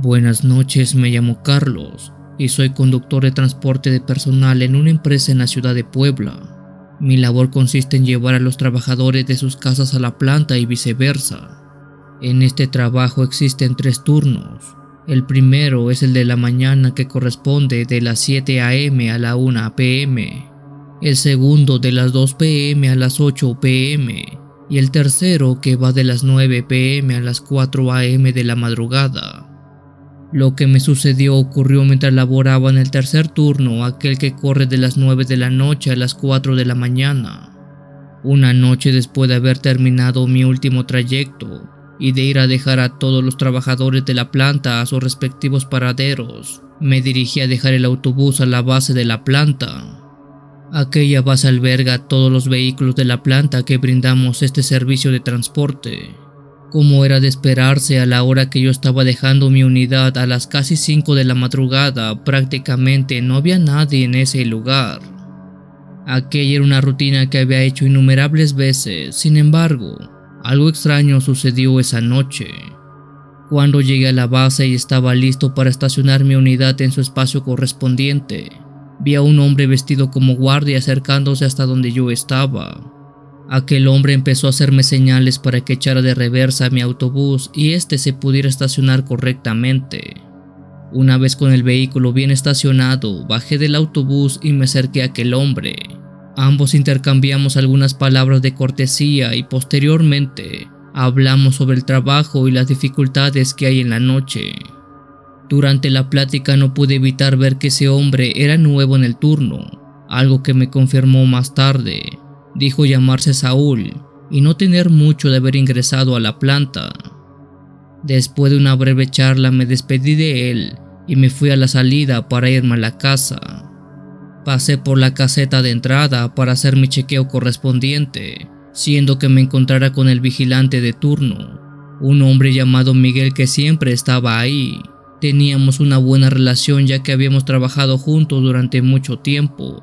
Buenas noches, me llamo Carlos y soy conductor de transporte de personal en una empresa en la ciudad de Puebla. Mi labor consiste en llevar a los trabajadores de sus casas a la planta y viceversa. En este trabajo existen 3 turnos. El primero es el de la mañana, que corresponde de las 7 a.m. a la 1 p.m. El segundo de las 2 p.m. a las 8 p.m. y el tercero que va de las 9 p.m. a las 4 a.m. de la madrugada. Lo que me sucedió ocurrió mientras laboraba en el tercer turno, aquel que corre de las 9 de la noche a las 4 de la mañana. Una noche, después de haber terminado mi último trayecto y de ir a dejar a todos los trabajadores de la planta a sus respectivos paraderos, me dirigí a dejar el autobús a la base de la planta. Aquella base alberga a todos los vehículos de la planta que brindamos este servicio de transporte. Como era de esperarse, a la hora que yo estaba dejando mi unidad a las casi 5 de la madrugada, prácticamente no había nadie en ese lugar. Aquella era una rutina que había hecho innumerables veces. Sin embargo, algo extraño sucedió esa noche. Cuando llegué a la base y estaba listo para estacionar mi unidad en su espacio correspondiente, vi a un hombre vestido como guardia acercándose hasta donde yo estaba. Aquel hombre empezó a hacerme señales para que echara de reversa a mi autobús y este se pudiera estacionar correctamente. Una vez con el vehículo bien estacionado, bajé del autobús y me acerqué a aquel hombre. Ambos intercambiamos algunas palabras de cortesía y posteriormente hablamos sobre el trabajo y las dificultades que hay en la noche. Durante la plática no pude evitar ver que ese hombre era nuevo en el turno, algo que me confirmó más tarde. Dijo llamarse Saúl y no tener mucho de haber ingresado a la planta. Después de una breve charla me despedí de él y me fui a la salida para irme a la casa. Pasé por la caseta de entrada para hacer mi chequeo correspondiente, siendo que me encontrara con el vigilante de turno, un hombre llamado Miguel que siempre estaba ahí. Teníamos una buena relación ya que habíamos trabajado juntos durante mucho tiempo.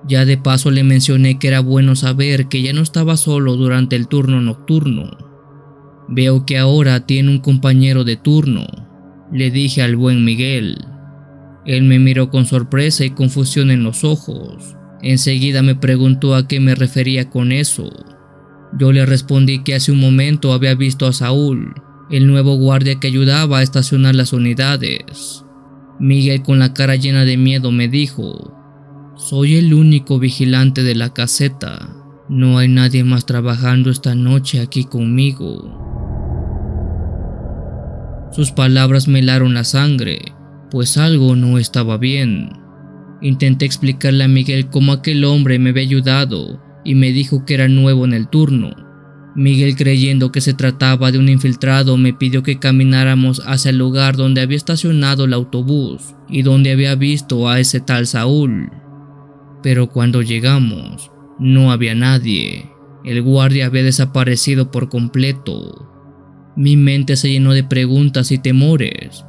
Ya de paso le mencioné que era bueno saber que ya no estaba solo durante el turno nocturno. Veo que ahora tiene un compañero de turno, le dije al buen Miguel. Él me miró con sorpresa y confusión en los ojos. Enseguida me preguntó a qué me refería con eso. Yo le respondí que hace un momento había visto a Saúl, el nuevo guardia que ayudaba a estacionar las unidades. Miguel, con la cara llena de miedo, me dijo: soy el único vigilante de la caseta. No hay nadie más trabajando esta noche aquí conmigo. Sus palabras me helaron la sangre, pues algo no estaba bien. Intenté explicarle a Miguel cómo aquel hombre me había ayudado y me dijo que era nuevo en el turno. Miguel, creyendo que se trataba de un infiltrado, me pidió que camináramos hacia el lugar donde había estacionado el autobús y donde había visto a ese tal Saúl. Pero cuando llegamos, no había nadie. El guardia había desaparecido por completo. Mi mente se llenó de preguntas y temores.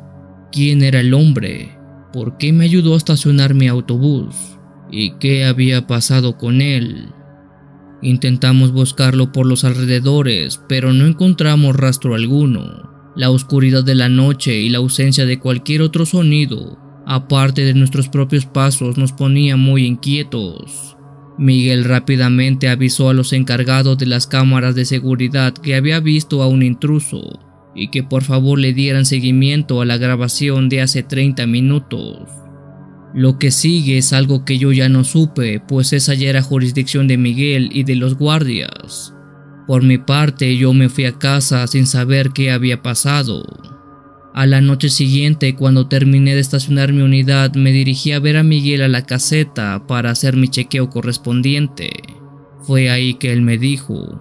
¿Quién era el hombre? ¿Por qué me ayudó a estacionar mi autobús? ¿Y qué había pasado con él? Intentamos buscarlo por los alrededores, pero no encontramos rastro alguno. La oscuridad de la noche y la ausencia de cualquier otro sonido, aparte de nuestros propios pasos, nos ponía muy inquietos. Miguel rápidamente avisó a los encargados de las cámaras de seguridad que había visto a un intruso y que por favor le dieran seguimiento a la grabación de hace 30 minutos. Lo que sigue es algo que yo ya no supe, pues esa ya era jurisdicción de Miguel y de los guardias. Por mi parte, yo me fui a casa sin saber qué había pasado. A la noche siguiente, cuando terminé de estacionar mi unidad, me dirigí a ver a Miguel a la caseta para hacer mi chequeo correspondiente. Fue ahí que él me dijo: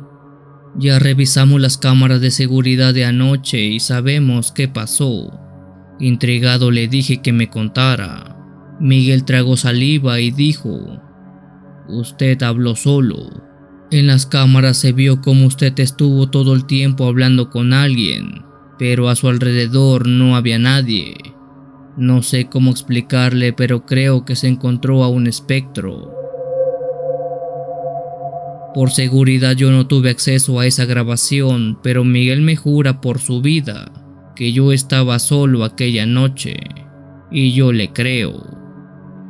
ya revisamos las cámaras de seguridad de anoche y sabemos qué pasó. Intrigado le dije que me contara. Miguel tragó saliva y dijo: usted habló solo. En las cámaras se vio cómo usted estuvo todo el tiempo hablando con alguien, pero a su alrededor no había nadie. No sé cómo explicarle, pero creo que se encontró a un espectro. Por seguridad yo no tuve acceso a esa grabación, pero Miguel me jura por su vida que yo estaba solo aquella noche, y yo le creo.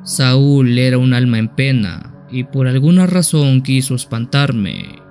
Saúl era un alma en pena y por alguna razón quiso espantarme.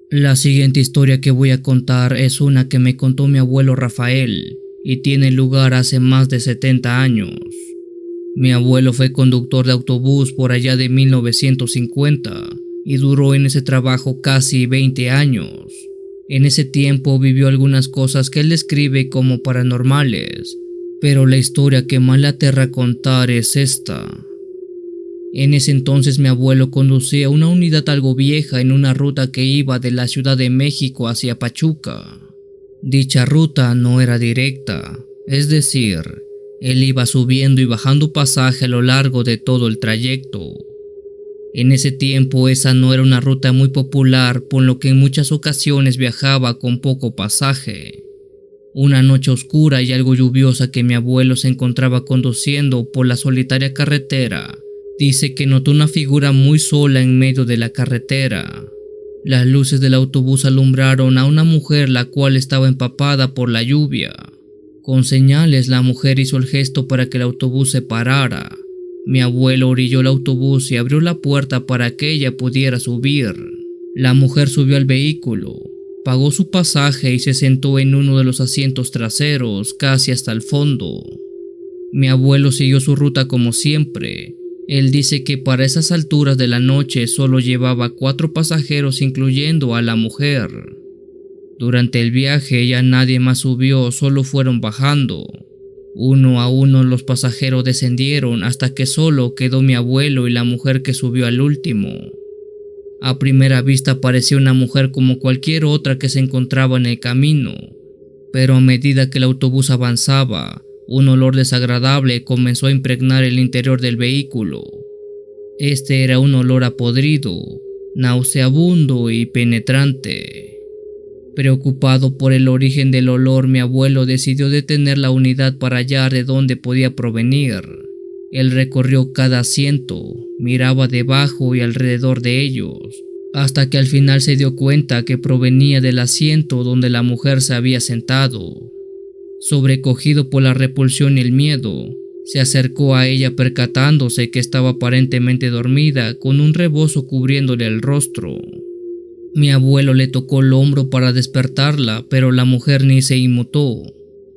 La siguiente historia que voy a contar es una que me contó mi abuelo Rafael y tiene lugar hace más de 70 años. Mi abuelo fue conductor de autobús por allá de 1950 y duró en ese trabajo casi 20 años. En ese tiempo vivió algunas cosas que él describe como paranormales, pero la historia que más le aterra contar es esta. En ese entonces mi abuelo conducía una unidad algo vieja en una ruta que iba de la Ciudad de México hacia Pachuca. Dicha ruta no era directa, es decir, él iba subiendo y bajando pasaje a lo largo de todo el trayecto. En ese tiempo esa no era una ruta muy popular, por lo que en muchas ocasiones viajaba con poco pasaje. Una noche oscura y algo lluviosa que mi abuelo se encontraba conduciendo por la solitaria carretera, dice que notó una figura muy sola en medio de la carretera. Las luces del autobús alumbraron a una mujer la cual estaba empapada por la lluvia. Con señales la mujer hizo el gesto para que el autobús se parara. Mi abuelo orilló el autobús y abrió la puerta para que ella pudiera subir. La mujer subió al vehículo, pagó su pasaje y se sentó en uno de los asientos traseros casi hasta el fondo. Mi abuelo siguió su ruta como siempre. Él dice que para esas alturas de la noche solo llevaba 4 pasajeros incluyendo a la mujer. Durante el viaje ya nadie más subió, solo fueron bajando. Uno a uno los pasajeros descendieron hasta que solo quedó mi abuelo y la mujer que subió al último. A primera vista parecía una mujer como cualquier otra que se encontraba en el camino, pero a medida que el autobús avanzaba, un olor desagradable comenzó a impregnar el interior del vehículo. Este era un olor a podrido, nauseabundo y penetrante. Preocupado por el origen del olor, mi abuelo decidió detener la unidad para hallar de dónde podía provenir. Él recorrió cada asiento, miraba debajo y alrededor de ellos, hasta que al final se dio cuenta que provenía del asiento donde la mujer se había sentado. Sobrecogido por la repulsión y el miedo, se acercó a ella percatándose que estaba aparentemente dormida con un rebozo cubriéndole el rostro. Mi abuelo le tocó el hombro para despertarla, pero la mujer ni se inmutó.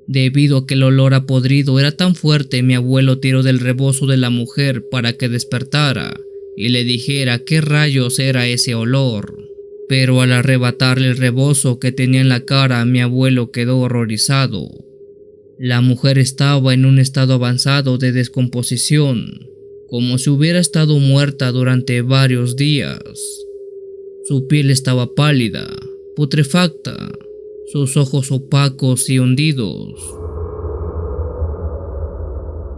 Debido a que el olor a podrido era tan fuerte, mi abuelo tiró del rebozo de la mujer para que despertara y le dijera qué rayos era ese olor. Pero al arrebatarle el rebozo que tenía en la cara, mi abuelo quedó horrorizado. La mujer estaba en un estado avanzado de descomposición, como si hubiera estado muerta durante varios días. Su piel estaba pálida, putrefacta, sus ojos opacos y hundidos.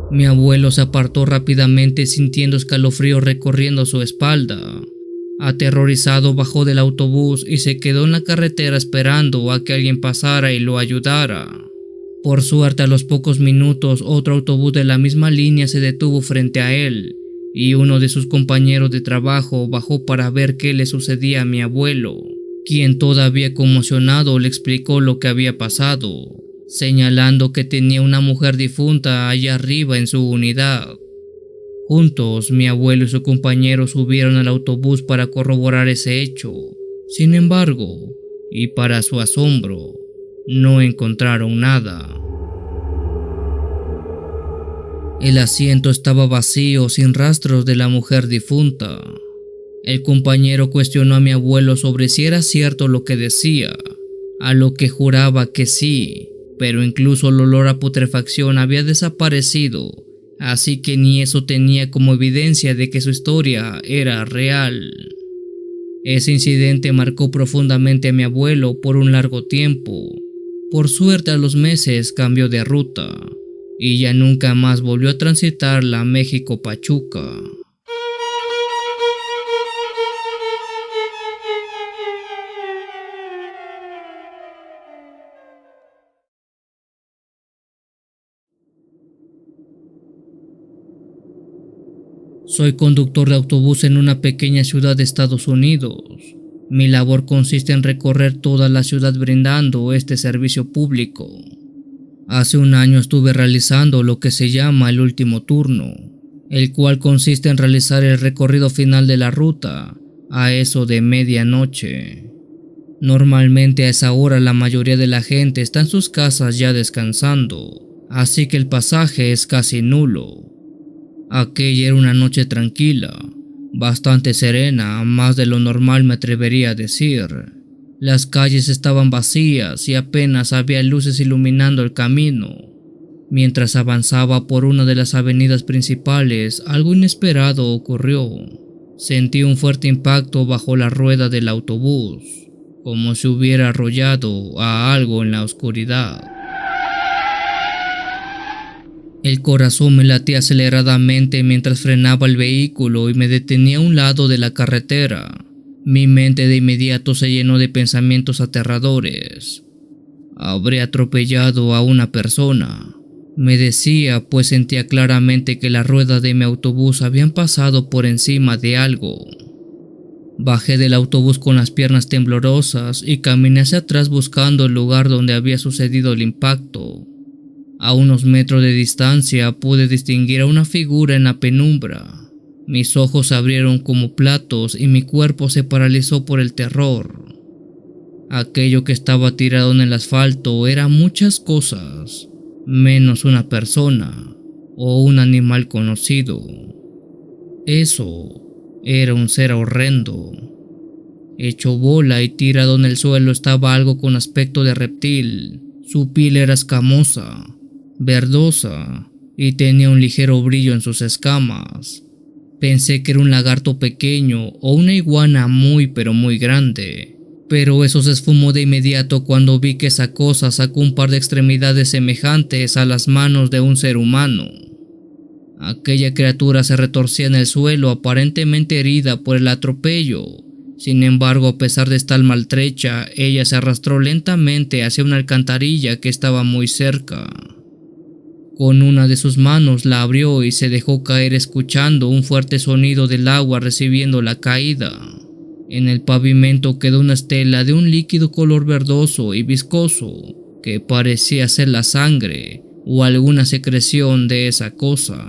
Mi abuelo se apartó rápidamente sintiendo escalofríos recorriendo su espalda. Aterrorizado bajó del autobús y se quedó en la carretera esperando a que alguien pasara y lo ayudara. Por suerte, a los pocos minutos, otro autobús de la misma línea se detuvo frente a él y uno de sus compañeros de trabajo bajó para ver qué le sucedía a mi abuelo, quien todavía conmocionado le explicó lo que había pasado, señalando que tenía una mujer difunta allá arriba en su unidad. Juntos, mi abuelo y su compañero subieron al autobús para corroborar ese hecho. Sin embargo, y para su asombro, no encontraron nada. El asiento estaba vacío, sin rastros de la mujer difunta. El compañero cuestionó a mi abuelo sobre si era cierto lo que decía, a lo que juraba que sí, pero incluso el olor a putrefacción había desaparecido, así que ni eso tenía como evidencia de que su historia era real. Ese incidente marcó profundamente a mi abuelo por un largo tiempo. Por suerte, a los meses cambió de ruta y ya nunca más volvió a transitar la México-Pachuca. Soy conductor de autobús en una pequeña ciudad de Estados Unidos. Mi labor consiste en recorrer toda la ciudad brindando este servicio público. Hace un año estuve realizando lo que se llama el último turno, el cual consiste en realizar el recorrido final de la ruta a eso de medianoche. Normalmente a esa hora la mayoría de la gente está en sus casas ya descansando, así que el pasaje es casi nulo. Aquella era una noche tranquila, bastante serena, más de lo normal me atrevería a decir. Las calles estaban vacías y apenas había luces iluminando el camino. Mientras avanzaba por una de las avenidas principales, algo inesperado ocurrió. Sentí un fuerte impacto bajo la rueda del autobús, como si hubiera arrollado a algo en la oscuridad. El corazón me latía aceleradamente mientras frenaba el vehículo y me detenía a un lado de la carretera. Mi mente de inmediato se llenó de pensamientos aterradores. Habré atropellado a una persona, me decía, pues sentía claramente que las ruedas de mi autobús habían pasado por encima de algo. Bajé del autobús con las piernas temblorosas y caminé hacia atrás buscando el lugar donde había sucedido el impacto. A unos metros de distancia pude distinguir a una figura en la penumbra. Mis ojos se abrieron como platos y mi cuerpo se paralizó por el terror. Aquello que estaba tirado en el asfalto era muchas cosas, menos una persona o un animal conocido. Eso era un ser horrendo. Hecho bola y tirado en el suelo estaba algo con aspecto de reptil. Su piel era escamosa, verdosa y tenía un ligero brillo en sus escamas. Pensé que era un lagarto pequeño o una iguana muy pero muy grande, pero eso se esfumó de inmediato cuando vi que esa cosa sacó un par de extremidades semejantes a las manos de un ser humano. Aquella criatura se retorcía en el suelo aparentemente herida por el atropello. Sin embargo, a pesar de estar maltrecha, ella se arrastró lentamente hacia una alcantarilla que estaba muy cerca. Con una de sus manos la abrió y se dejó caer escuchando un fuerte sonido del agua recibiendo la caída. En el pavimento quedó una estela de un líquido color verdoso y viscoso que parecía ser la sangre o alguna secreción de esa cosa.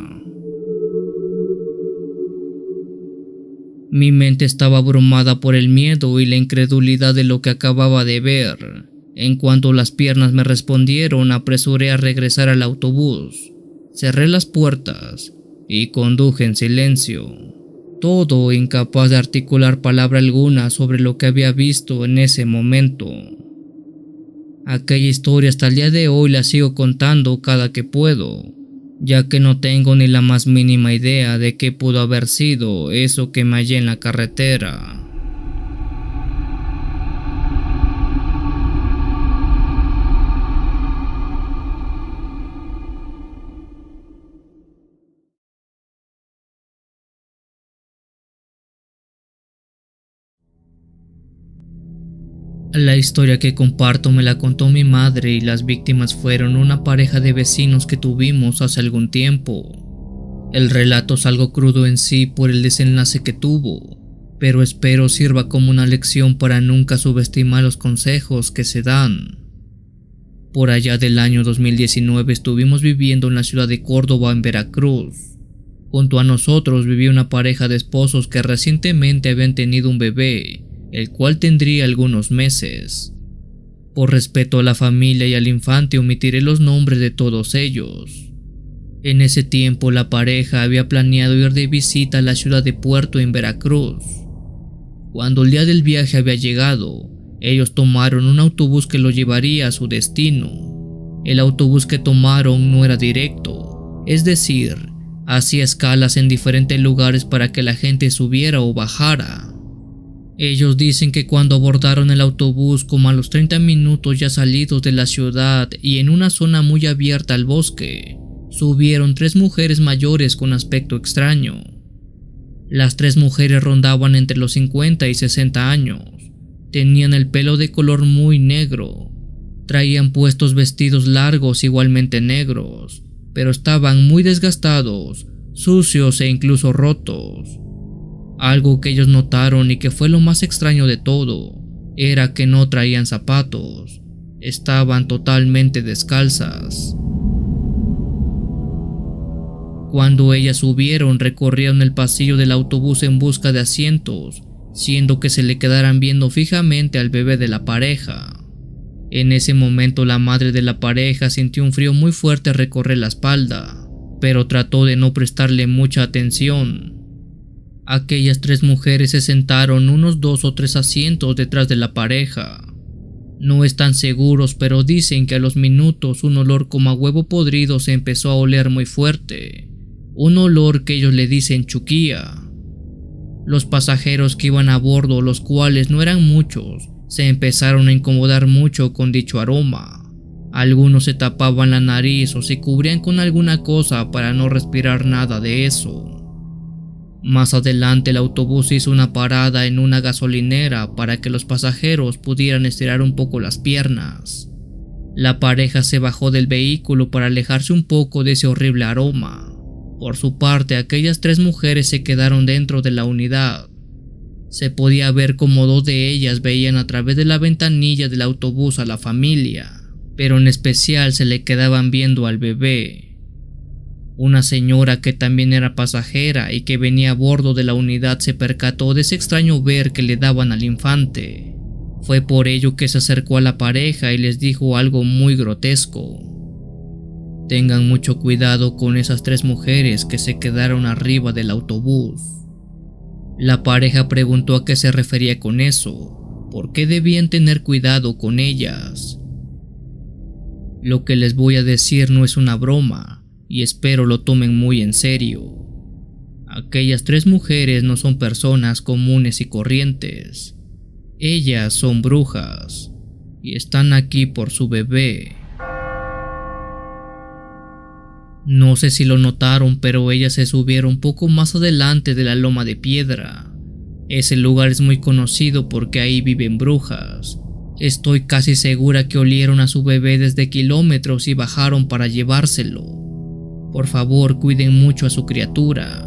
Mi mente estaba abrumada por el miedo y la incredulidad de lo que acababa de ver. En cuanto las piernas me respondieron, apresuré a regresar al autobús. Cerré las puertas y conduje en silencio, todo incapaz de articular palabra alguna sobre lo que había visto en ese momento. Aquella historia hasta el día de hoy la sigo contando cada que puedo, ya que no tengo ni la más mínima idea de qué pudo haber sido eso que me hallé en la carretera. La historia que comparto me la contó mi madre y las víctimas fueron una pareja de vecinos que tuvimos hace algún tiempo. El relato es algo crudo en sí por el desenlace que tuvo, pero espero sirva como una lección para nunca subestimar los consejos que se dan. Por allá del año 2019 estuvimos viviendo en la ciudad de Córdoba, en Veracruz. Junto a nosotros vivía una pareja de esposos que recientemente habían tenido un bebé, el cual tendría algunos meses. Por respeto a la familia y al infante omitiré los nombres de todos ellos. En ese tiempo la pareja había planeado ir de visita a la ciudad de Puerto en Veracruz. Cuando el día del viaje había llegado, ellos tomaron un autobús que los llevaría a su destino. El autobús que tomaron no era directo, es decir, hacía escalas en diferentes lugares para que la gente subiera o bajara. Ellos dicen que cuando abordaron el autobús, como a los 30 minutos ya salidos de la ciudad y en una zona muy abierta al bosque, subieron 3 mujeres mayores con aspecto extraño. Las 3 mujeres rondaban entre los 50 y 60 años, tenían el pelo de color muy negro, traían puestos vestidos largos igualmente negros, pero estaban muy desgastados, sucios e incluso rotos. Algo que ellos notaron y que fue lo más extraño de todo, era que no traían zapatos, estaban totalmente descalzas. Cuando ellas subieron, recorrieron el pasillo del autobús en busca de asientos, siendo que se le quedaran viendo fijamente al bebé de la pareja. En ese momento la madre de la pareja sintió un frío muy fuerte recorrer la espalda, pero trató de no prestarle mucha atención. Aquellas 3 mujeres se sentaron unos 2 o 3 asientos detrás de la pareja. No están seguros, pero dicen que a los minutos un olor como a huevo podrido se empezó a oler muy fuerte, un olor que ellos le dicen chuquía. Los pasajeros que iban a bordo, los cuales no eran muchos, se empezaron a incomodar mucho con dicho aroma. Algunos se tapaban la nariz o se cubrían con alguna cosa para no respirar nada de eso. Más adelante el autobús hizo una parada en una gasolinera para que los pasajeros pudieran estirar un poco las piernas. La pareja se bajó del vehículo para alejarse un poco de ese horrible aroma. Por su parte, aquellas 3 mujeres se quedaron dentro de la unidad. Se podía ver como 2 de ellas veían a través de la ventanilla del autobús a la familia, pero en especial se le quedaban viendo al bebé. Una señora que también era pasajera y que venía a bordo de la unidad se percató de ese extraño ver que le daban al infante. Fue por ello que se acercó a la pareja y les dijo algo muy grotesco. Tengan mucho cuidado con esas 3 mujeres que se quedaron arriba del autobús. La pareja preguntó a qué se refería con eso, por qué debían tener cuidado con ellas. Lo que les voy a decir no es una broma, y espero lo tomen muy en serio. Aquellas 3 mujeres no son personas comunes y corrientes. Ellas son brujas, y están aquí por su bebé. No sé si lo notaron, pero ellas se subieron un poco más adelante de la loma de piedra. Ese lugar es muy conocido porque ahí viven brujas. Estoy casi segura que olieron a su bebé desde kilómetros y bajaron para llevárselo. Por favor, cuiden mucho a su criatura.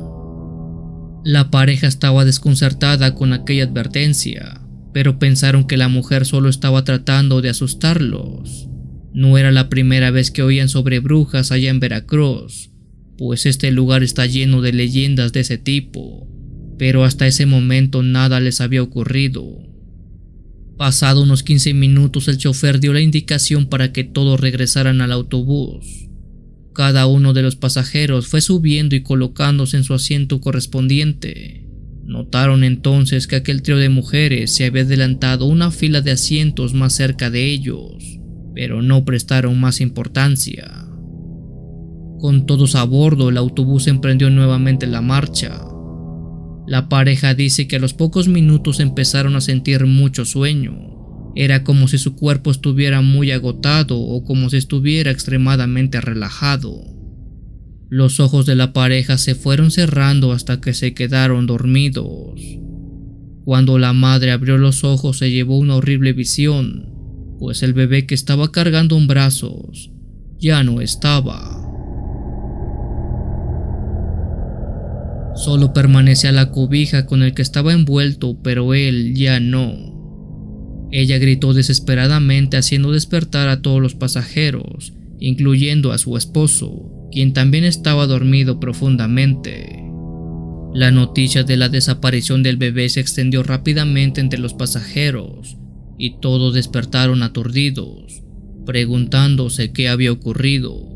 La pareja estaba desconcertada con aquella advertencia, pero pensaron que la mujer solo estaba tratando de asustarlos. No era la primera vez que oían sobre brujas allá en Veracruz, pues este lugar está lleno de leyendas de ese tipo, pero hasta ese momento nada les había ocurrido. Pasado unos 15 minutos, el chofer dio la indicación para que todos regresaran al autobús. Cada uno de los pasajeros fue subiendo y colocándose en su asiento correspondiente. Notaron entonces que aquel trío de mujeres se había adelantado una fila de asientos más cerca de ellos, pero no prestaron más importancia. Con todos a bordo, el autobús emprendió nuevamente la marcha. La pareja dice que a los pocos minutos empezaron a sentir mucho sueño. Era como si su cuerpo estuviera muy agotado o como si estuviera extremadamente relajado. Los ojos de la pareja se fueron cerrando hasta que se quedaron dormidos. Cuando la madre abrió los ojos se llevó una horrible visión, pues el bebé que estaba cargando en brazos ya no estaba. Solo permanecía la cobija con el que estaba envuelto, pero él ya no. Ella gritó desesperadamente, haciendo despertar a todos los pasajeros, incluyendo a su esposo, quien también estaba dormido profundamente. La noticia de la desaparición del bebé se extendió rápidamente entre los pasajeros, y todos despertaron aturdidos, preguntándose qué había ocurrido.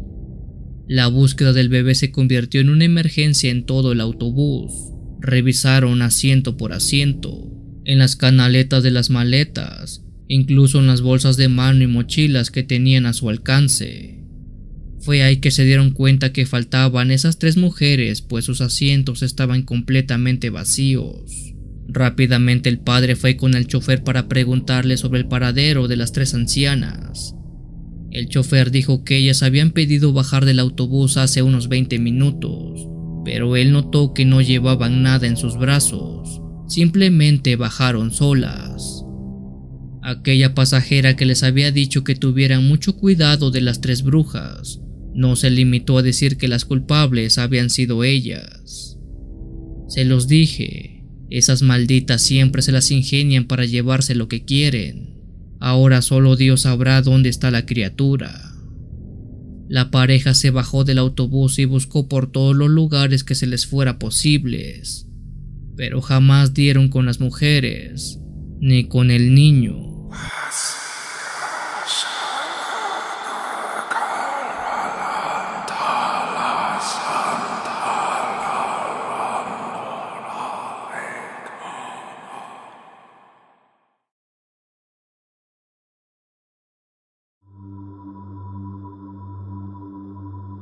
La búsqueda del bebé se convirtió en una emergencia en todo el autobús. Revisaron asiento por asiento, en las canaletas de las maletas, incluso en las bolsas de mano y mochilas que tenían a su alcance. Fue ahí que se dieron cuenta que faltaban esas 3 mujeres, pues sus asientos estaban completamente vacíos. Rápidamente el padre fue con el chofer para preguntarle sobre el paradero de las 3 ancianas. El chofer dijo que ellas habían pedido bajar del autobús hace unos 20 minutos, pero él notó que no llevaban nada en sus brazos. Simplemente bajaron solas. Aquella pasajera que les había dicho que tuvieran mucho cuidado de las 3 brujas, No se limitó a decir que las culpables habían sido ellas. Se los dije, esas malditas siempre se las ingenian para llevarse lo que quieren. Ahora solo Dios sabrá dónde está la criatura. La pareja se bajó del autobús y buscó por todos los lugares que se les fuera posibles, pero jamás dieron con las mujeres, ni con el niño.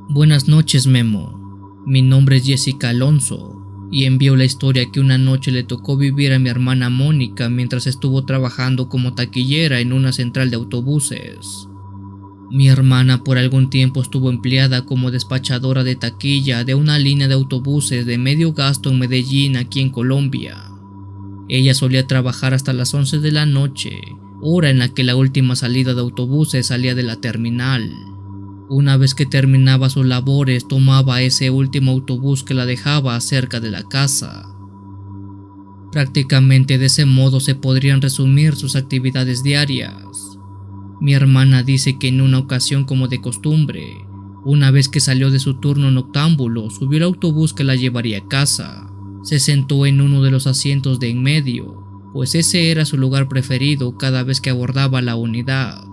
Buenas noches, Memo. Mi nombre es Jessica Alonso y envío la historia que una noche le tocó vivir a mi hermana Mónica mientras estuvo trabajando como taquillera en una central de autobuses. Mi hermana por algún tiempo estuvo empleada como despachadora de taquilla de una línea de autobuses de medio gasto en Medellín, aquí en Colombia. Ella solía trabajar hasta las 11 de la noche, hora en la que la última salida de autobuses salía de la terminal. Una vez que terminaba sus labores, tomaba ese último autobús que la dejaba cerca de la casa. Prácticamente de ese modo se podrían resumir sus actividades diarias. Mi hermana dice que en una ocasión, como de costumbre, una vez que salió de su turno noctámbulo, subió el autobús que la llevaría a casa. Se sentó en uno de los asientos de en medio, pues ese era su lugar preferido cada vez que abordaba la unidad.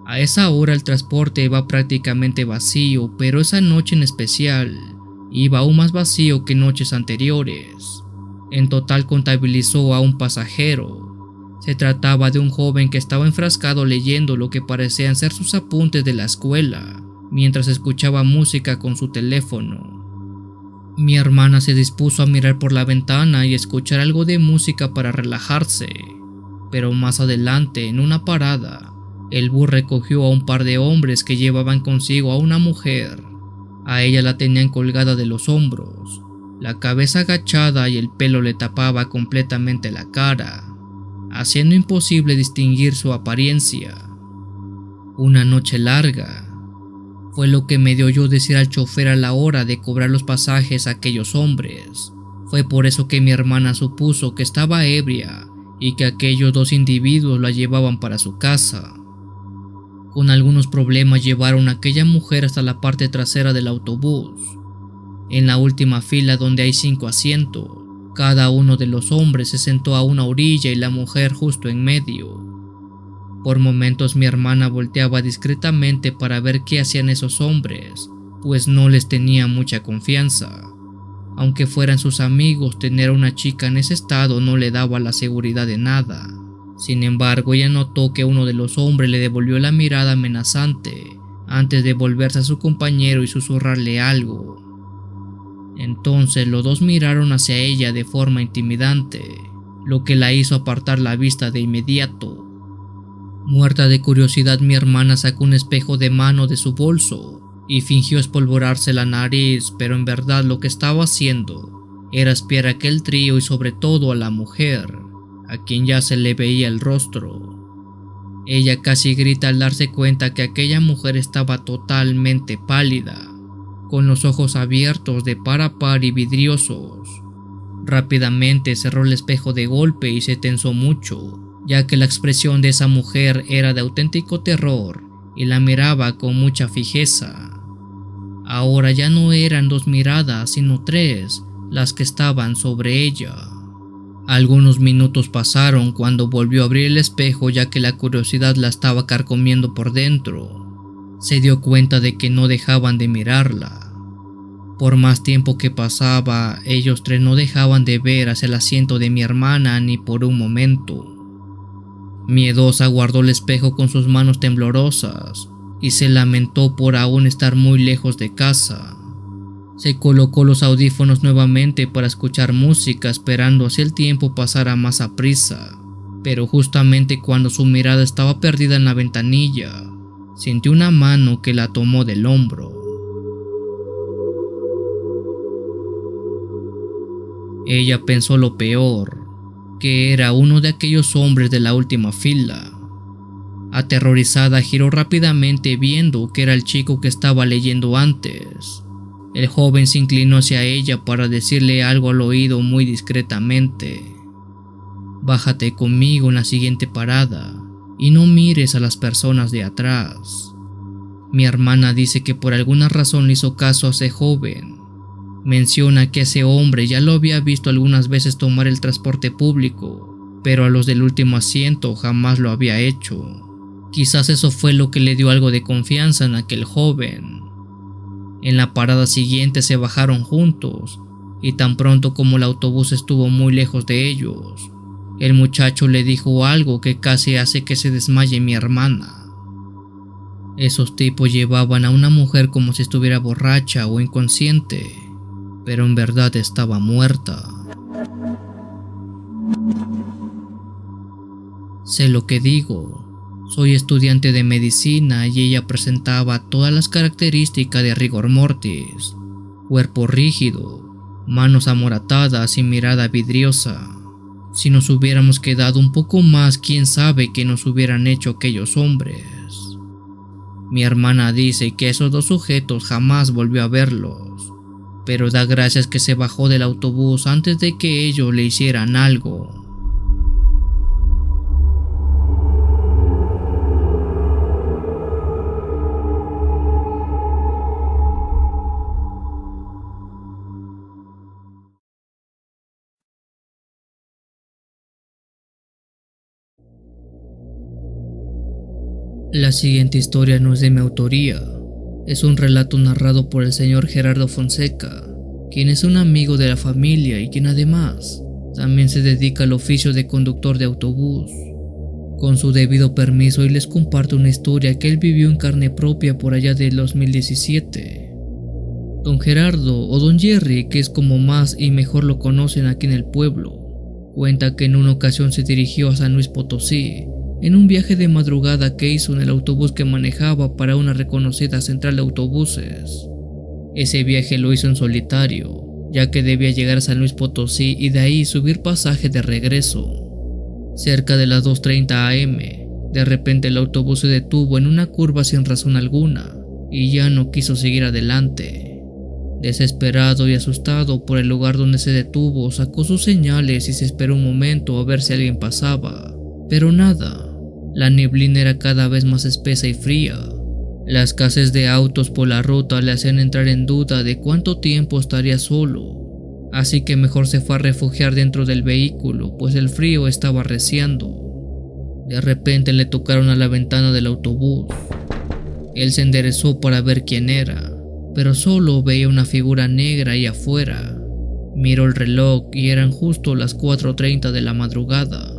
A esa hora el transporte iba prácticamente vacío, pero esa noche en especial iba aún más vacío que noches anteriores. En total contabilizó a un pasajero. Se trataba de un joven que estaba enfrascado leyendo lo que parecían ser sus apuntes de la escuela, mientras escuchaba música con su teléfono. Mi hermana se dispuso a mirar por la ventana y escuchar algo de música para relajarse, pero más adelante, en una parada, el bus recogió a un par de hombres que llevaban consigo a una mujer. A ella la tenían colgada de los hombros, la cabeza agachada y el pelo le tapaba completamente la cara, haciendo imposible distinguir su apariencia. Una noche larga, fue lo que me dio yo decir al chofer a la hora de cobrar los pasajes a aquellos hombres. Fue por eso que mi hermana supuso que estaba ebria y que aquellos dos individuos la llevaban para su casa. Con algunos problemas llevaron a aquella mujer hasta la parte trasera del autobús. En la última fila, donde hay 5 asientos, cada uno de los hombres se sentó a una orilla y la mujer justo en medio. Por momentos mi hermana volteaba discretamente para ver qué hacían esos hombres, pues no les tenía mucha confianza. Aunque fueran sus amigos, tener a una chica en ese estado no le daba la seguridad de nada. Sin embargo, ella notó que uno de los hombres le devolvió la mirada amenazante antes de volverse a su compañero y susurrarle algo. Entonces los dos miraron hacia ella de forma intimidante, lo que la hizo apartar la vista de inmediato. Muerta de curiosidad, mi hermana sacó un espejo de mano de su bolso y fingió espolvorarse la nariz, pero en verdad lo que estaba haciendo era espiar a aquel trío y sobre todo a la mujer, a quien ya se le veía el rostro. Ella casi grita al darse cuenta que aquella mujer estaba totalmente pálida, con los ojos abiertos de par a par y vidriosos. Rápidamente cerró el espejo de golpe y se tensó mucho, ya que la expresión de esa mujer era de auténtico terror y la miraba con mucha fijeza. Ahora ya no eran 2 miradas, sino 3 las que estaban sobre ella. Algunos minutos pasaron cuando volvió a abrir el espejo, ya que la curiosidad la estaba carcomiendo por dentro. Se dio cuenta de que no dejaban de mirarla. Por más tiempo que pasaba, ellos 3 no dejaban de ver hacia el asiento de mi hermana ni por un momento. Miedosa guardó el espejo con sus manos temblorosas y se lamentó por aún estar muy lejos de casa. Se colocó los audífonos nuevamente para escuchar música, esperando así el tiempo pasara más a prisa, pero justamente cuando su mirada estaba perdida en la ventanilla, sintió una mano que la tomó del hombro. Ella pensó lo peor, que era uno de aquellos hombres de la última fila. Aterrorizada, giró rápidamente viendo que era el chico que estaba leyendo antes. El joven se inclinó hacia ella para decirle algo al oído muy discretamente. Bájate conmigo en la siguiente parada y no mires a las personas de atrás. Mi hermana dice que por alguna razón le hizo caso a ese joven. Menciona que ese hombre ya lo había visto algunas veces tomar el transporte público, pero a los del último asiento jamás lo había hecho. Quizás eso fue lo que le dio algo de confianza en aquel joven. En la parada siguiente se bajaron juntos, y tan pronto como el autobús estuvo muy lejos de ellos, el muchacho le dijo algo que casi hace que se desmaye mi hermana. Esos tipos llevaban a una mujer como si estuviera borracha o inconsciente, pero en verdad estaba muerta. Sé lo que digo. Soy estudiante de medicina y ella presentaba todas las características de rigor mortis: cuerpo rígido, manos amoratadas y mirada vidriosa. Si nos hubiéramos quedado un poco más, quién sabe qué nos hubieran hecho aquellos hombres. Mi hermana dice que esos dos sujetos jamás volvió a verlos, pero da gracias que se bajó del autobús antes de que ellos le hicieran algo. La siguiente historia no es de mi autoría. Es un relato narrado por el señor Gerardo Fonseca, quien es un amigo de la familia y quien además también se dedica al oficio de conductor de autobús. Con su debido permiso, hoy les comparto una historia que él vivió en carne propia por allá del 2017. Don Gerardo, o Don Jerry, que es como más y mejor lo conocen aquí en el pueblo, cuenta que en una ocasión se dirigió a San Luis Potosí en un viaje de madrugada que hizo en el autobús que manejaba para una reconocida central de autobuses. Ese viaje lo hizo en solitario, ya que debía llegar a San Luis Potosí y de ahí subir pasaje de regreso. Cerca de las 2:30 am, de repente el autobús se detuvo en una curva sin razón alguna y ya no quiso seguir adelante. Desesperado y asustado por el lugar donde se detuvo, sacó sus señales y se esperó un momento a ver si alguien pasaba, pero nada. La neblina era cada vez más espesa y fría. La escasez de autos por la ruta le hacían entrar en duda de cuánto tiempo estaría solo, así que mejor se fue a refugiar dentro del vehículo, pues el frío estaba arreciando. De repente le tocaron a la ventana del autobús. Él se enderezó para ver quién era, pero solo veía una figura negra ahí afuera. Miró el reloj y eran justo las 4:30 de la madrugada.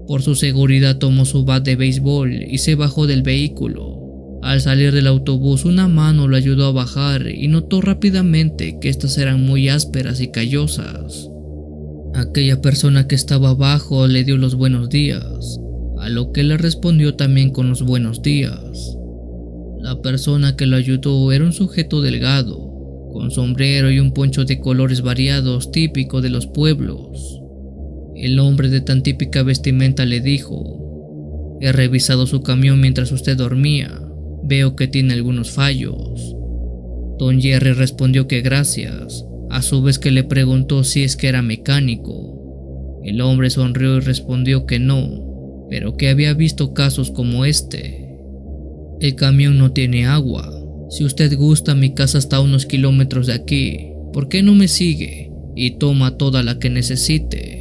Por su seguridad tomó su bat de béisbol y se bajó del vehículo. Al salir del autobús, una mano lo ayudó a bajar y notó rápidamente que estas eran muy ásperas y callosas. Aquella persona que estaba abajo le dio los buenos días, a lo que le respondió también con los buenos días. La persona que lo ayudó era un sujeto delgado, con sombrero y un poncho de colores variados típico de los pueblos. El hombre de tan típica vestimenta le dijo: he revisado su camión mientras usted dormía, veo que tiene algunos fallos. Don Jerry respondió que gracias, a su vez que le preguntó si es que era mecánico. El hombre sonrió y respondió que no, pero que había visto casos como este. El camión no tiene agua. Si usted gusta, mi casa está a unos kilómetros de aquí. ¿Por qué no me sigue y toma toda la que necesite?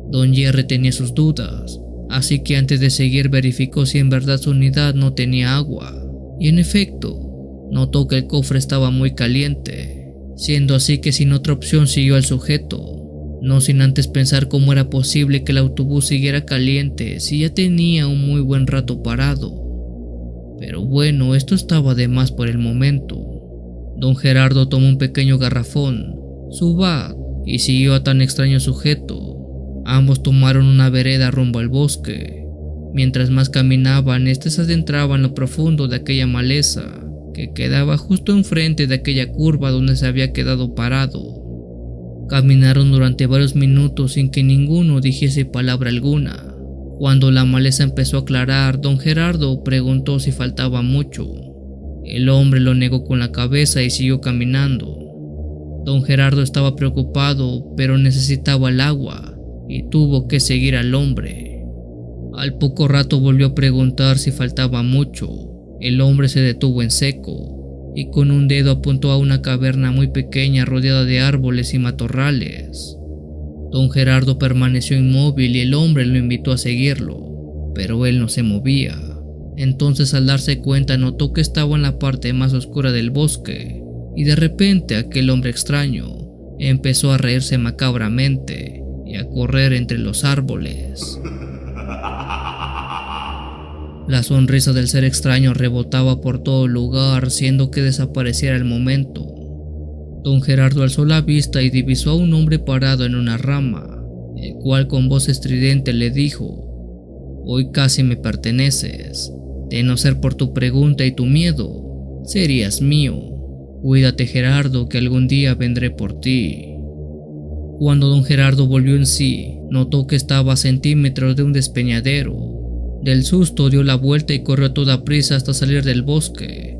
Don Jerry tenía sus dudas, así que antes de seguir verificó si en verdad su unidad no tenía agua, y en efecto, notó que el cofre estaba muy caliente, siendo así que sin otra opción siguió al sujeto, no sin antes pensar cómo era posible que el autobús siguiera caliente si ya tenía un muy buen rato parado. Pero bueno, esto estaba de más por el momento. Don Gerardo tomó un pequeño garrafón, su bat, y siguió a tan extraño sujeto. Ambos tomaron una vereda rumbo al bosque. Mientras más caminaban, este se adentraba en lo profundo de aquella maleza que quedaba justo enfrente de aquella curva donde se había quedado parado. Caminaron durante varios minutos sin que ninguno dijese palabra alguna. Cuando la maleza empezó a aclarar, don Gerardo preguntó si faltaba mucho. El hombre lo negó con la cabeza y siguió caminando. Don Gerardo estaba preocupado, pero necesitaba el agua y tuvo que seguir al hombre. Al poco rato volvió a preguntar si faltaba mucho. El hombre se detuvo en seco y con un dedo apuntó a una caverna muy pequeña rodeada de árboles y matorrales. Don Gerardo permaneció inmóvil y el hombre lo invitó a seguirlo, pero él no se movía. Entonces, al darse cuenta, notó que estaba en la parte más oscura del bosque y de repente aquel hombre extraño empezó a reírse macabramente y a correr entre los árboles. La sonrisa del ser extraño rebotaba por todo el lugar, haciendo que desapareciera al momento. Don Gerardo alzó la vista y divisó a un hombre parado en una rama, el cual con voz estridente le dijo: «Hoy casi me perteneces. De no ser por tu pregunta y tu miedo, serías mío. Cuídate, Gerardo, que algún día vendré por ti». Cuando don Gerardo volvió en sí, notó que estaba a centímetros de un despeñadero. Del susto dio la vuelta y corrió a toda prisa hasta salir del bosque.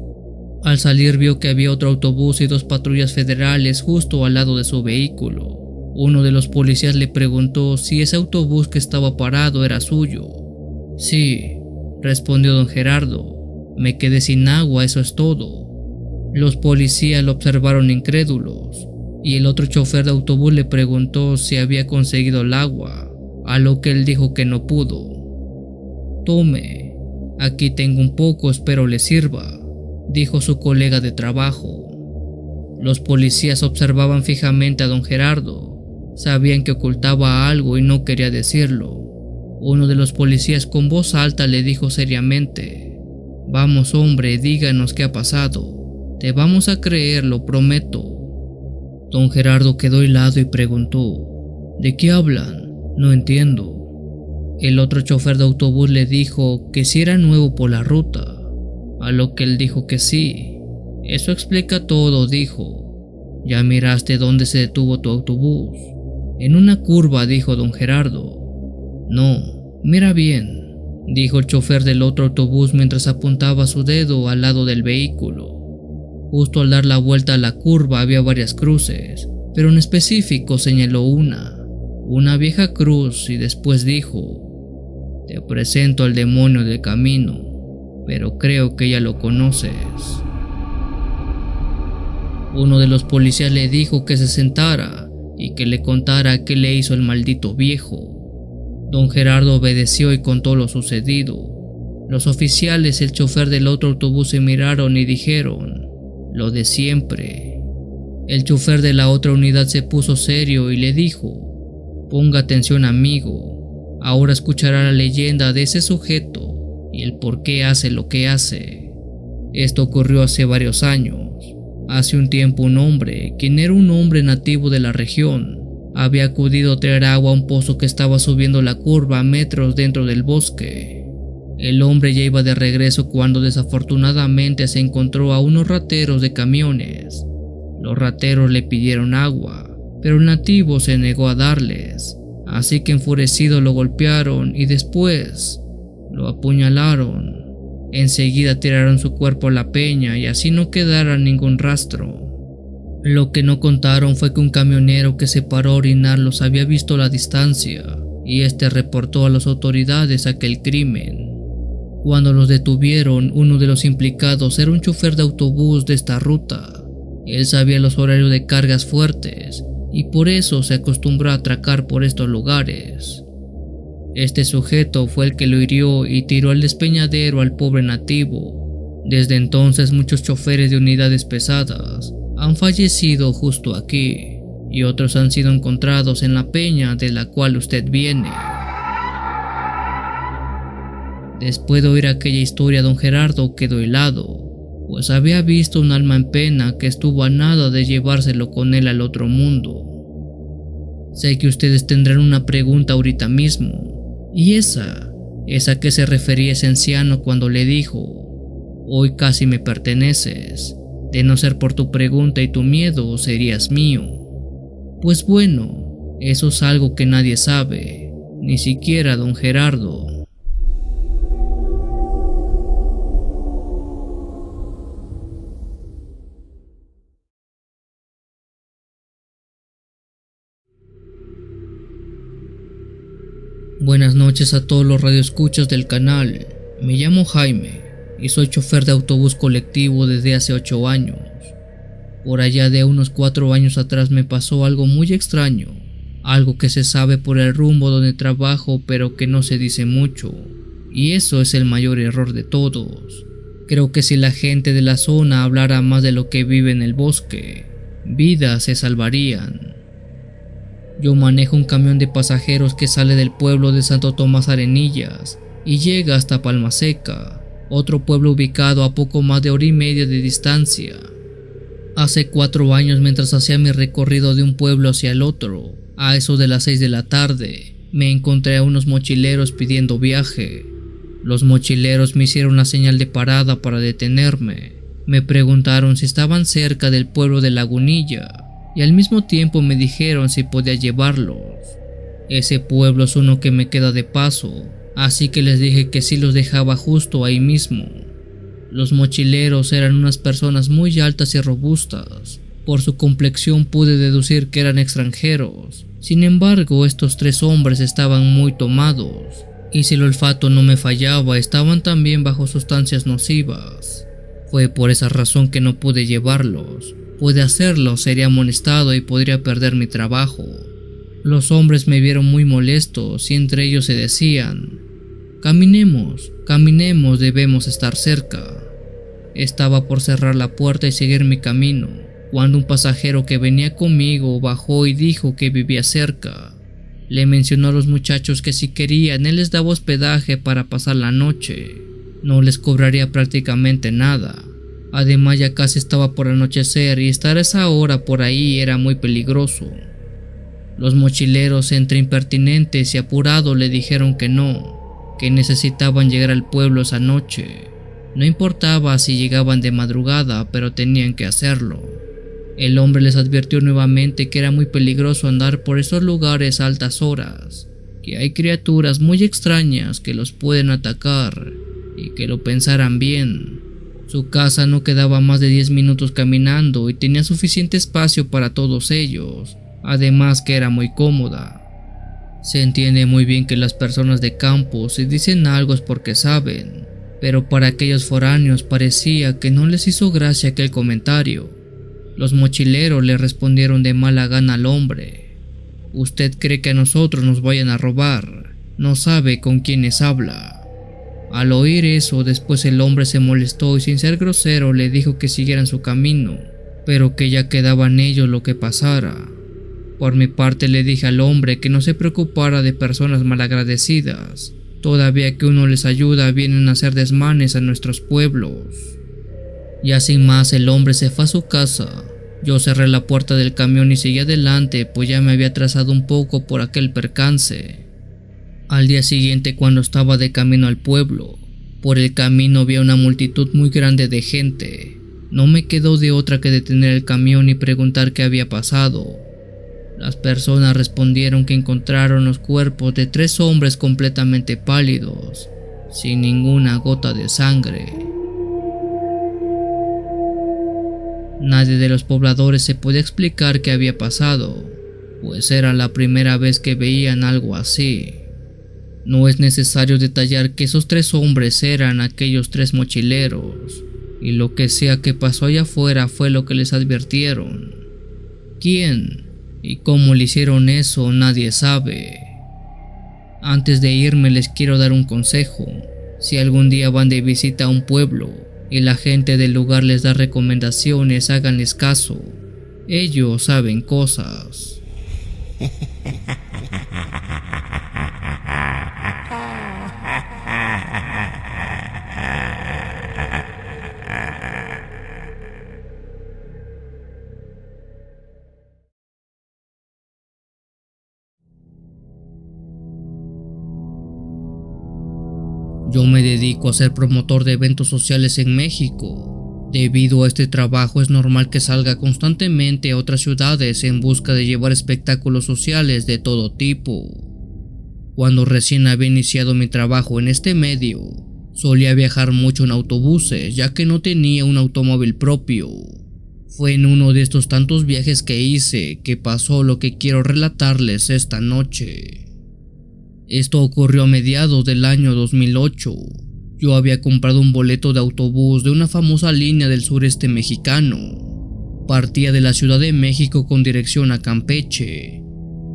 Al salir vio que había otro autobús y 2 patrullas federales justo al lado de su vehículo. Uno de los policías le preguntó si ese autobús que estaba parado era suyo. «Sí», respondió don Gerardo, «me quedé sin agua, eso es todo». Los policías lo observaron incrédulos y el otro chofer de autobús le preguntó si había conseguido el agua, a lo que él dijo que no pudo. «Tome, aquí tengo un poco, espero le sirva», dijo su colega de trabajo. Los policías observaban fijamente a don Gerardo. Sabían que ocultaba algo y no quería decirlo. Uno de los policías con voz alta le dijo seriamente: «Vamos, hombre, díganos qué ha pasado. Te vamos a creer, lo prometo». Don Gerardo quedó helado y preguntó: «¿De qué hablan? No entiendo». El otro chofer de autobús le dijo que si era nuevo por la ruta, a lo que él dijo que sí. «Eso explica todo», dijo. «¿Ya miraste dónde se detuvo tu autobús?» «En una curva», dijo don Gerardo. «No, mira bien», dijo el chofer del otro autobús mientras apuntaba su dedo al lado del vehículo. Justo al dar la vuelta a la curva había varias cruces, pero en específico señaló una vieja cruz, y después dijo: «Te presento al demonio del camino, pero creo que ya lo conoces». Uno de los policías le dijo que se sentara y que le contara qué le hizo el maldito viejo. Don Gerardo obedeció y contó lo sucedido. Los oficiales y el chofer del otro autobús se miraron y dijeron: «Lo de siempre». El chofer de la otra unidad se puso serio y le dijo: «Ponga atención, amigo. Ahora escuchará la leyenda de ese sujeto y el por qué hace lo que hace. Esto ocurrió hace varios años. Hace un tiempo un hombre, quien era un hombre nativo de la región, había acudido a traer agua a un pozo que estaba subiendo la curva a metros dentro del bosque. El hombre ya iba de regreso cuando desafortunadamente se encontró a unos rateros de camiones. Los rateros le pidieron agua, pero el nativo se negó a darles, así que enfurecido lo golpearon y después lo apuñalaron. Enseguida tiraron su cuerpo a la peña y así no quedara ningún rastro. Lo que no contaron fue que un camionero que se paró a orinar los había visto a la distancia y este reportó a las autoridades aquel crimen. Cuando los detuvieron, uno de los implicados era un chofer de autobús de esta ruta. Él sabía los horarios de cargas fuertes y por eso se acostumbró a atracar por estos lugares. Este sujeto fue el que lo hirió y tiró al despeñadero al pobre nativo. Desde entonces muchos choferes de unidades pesadas han fallecido justo aquí y otros han sido encontrados en la peña de la cual usted viene. Después de oír aquella historia, don Gerardo quedó helado, pues había visto un alma en pena que estuvo a nada de llevárselo con él al otro mundo. Sé que ustedes tendrán una pregunta ahorita mismo. ¿Y esa a qué se refería ese anciano cuando le dijo: «Hoy casi me perteneces, de no ser por tu pregunta y tu miedo serías mío»? Pues bueno, eso es algo que nadie sabe. ni siquiera don Gerardo. Buenas noches a todos los radioescuchas del canal. Me llamo Jaime y soy chofer de autobús colectivo desde hace 8 años. Por allá de unos 4 años atrás me pasó algo muy extraño, algo que se sabe por el rumbo donde trabajo pero que no se dice mucho, y eso es el mayor error de todos. Creo que si la gente de la zona hablara más de lo que vive en el bosque, vidas se salvarían. Yo manejo un camión de pasajeros que sale del pueblo de Santo Tomás Arenillas y llega hasta Palma Seca, otro pueblo ubicado a poco más de 1 hora y media de distancia. Hace 4 años, mientras hacía mi recorrido de un pueblo hacia el otro, a eso de las 6 de la tarde, me encontré a unos mochileros pidiendo viaje. Los mochileros me hicieron una señal de parada para detenerme. Me preguntaron si estaban cerca del pueblo de Lagunilla y al mismo tiempo me dijeron si podía llevarlos. Ese pueblo es uno que me queda de paso, así que les dije que sí los dejaba justo ahí mismo. Los mochileros eran unas personas muy altas y robustas. Por su complexión pude deducir que eran extranjeros. Sin embargo, estos 3 hombres estaban muy tomados, y si el olfato no me fallaba, estaban también bajo sustancias nocivas. Fue por esa razón que no pude llevarlos. Pude hacerlo, sería amonestado y podría perder mi trabajo. Los hombres me vieron muy molestos y entre ellos se decían: caminemos, caminemos, debemos estar cerca. Estaba por cerrar la puerta y seguir mi camino, cuando un pasajero que venía conmigo bajó y dijo que vivía cerca. Le mencionó a los muchachos que si querían él les daba hospedaje para pasar la noche. No les cobraría prácticamente nada. Además ya casi estaba por anochecer y estar a esa hora por ahí era muy peligroso. Los mochileros, entre impertinentes y apurados, le dijeron que no, que necesitaban llegar al pueblo esa noche. No importaba si llegaban de madrugada, pero tenían que hacerlo. El hombre les advirtió nuevamente que era muy peligroso andar por esos lugares a altas horas, que hay criaturas muy extrañas que los pueden atacar y que lo pensaran bien. Su casa no quedaba más de 10 minutos caminando y tenía suficiente espacio para todos ellos, además que era muy cómoda. Se entiende muy bien que las personas de campo si dicen algo es porque saben, pero para aquellos foráneos parecía que no les hizo gracia aquel comentario. Los mochileros le respondieron de mala gana al hombre: usted cree que a nosotros nos vayan a robar, no sabe con quiénes habla. Al oír eso, después el hombre se molestó y sin ser grosero le dijo que siguieran su camino, pero que ya quedaba en ellos lo que pasara. Por mi parte le dije al hombre que no se preocupara de personas malagradecidas, todavía que uno les ayuda vienen a hacer desmanes a nuestros pueblos. Ya sin más el hombre se fue a su casa. Yo cerré la puerta del camión y seguí adelante, pues ya me había atrasado un poco por aquel percance. Al día siguiente, cuando estaba de camino al pueblo, por el camino vi una multitud muy grande de gente. No me quedó de otra que detener el camión y preguntar qué había pasado. Las personas respondieron que encontraron los cuerpos de 3 hombres completamente pálidos, sin ninguna gota de sangre. Nadie de los pobladores se podía explicar qué había pasado, pues era la primera vez que veían algo así. No es necesario detallar que esos 3 hombres eran aquellos 3 mochileros, y lo que sea que pasó allá afuera fue lo que les advirtieron. ¿Quién y cómo le hicieron eso? Nadie sabe. Antes de irme les quiero dar un consejo. Si algún día van de visita a un pueblo y la gente del lugar les da recomendaciones, háganles caso. Ellos saben cosas. Yo me dedico a ser promotor de eventos sociales en México. Debido a este trabajo es normal que salga constantemente a otras ciudades en busca de llevar espectáculos sociales de todo tipo. Cuando recién había iniciado mi trabajo en este medio, solía viajar mucho en autobuses ya que no tenía un automóvil propio. Fue en uno de estos tantos viajes que hice que pasó lo que quiero relatarles esta noche. Esto ocurrió a mediados del año 2008. Yo había comprado un boleto de autobús de una famosa línea del sureste mexicano. Partía de la Ciudad de México con dirección a Campeche.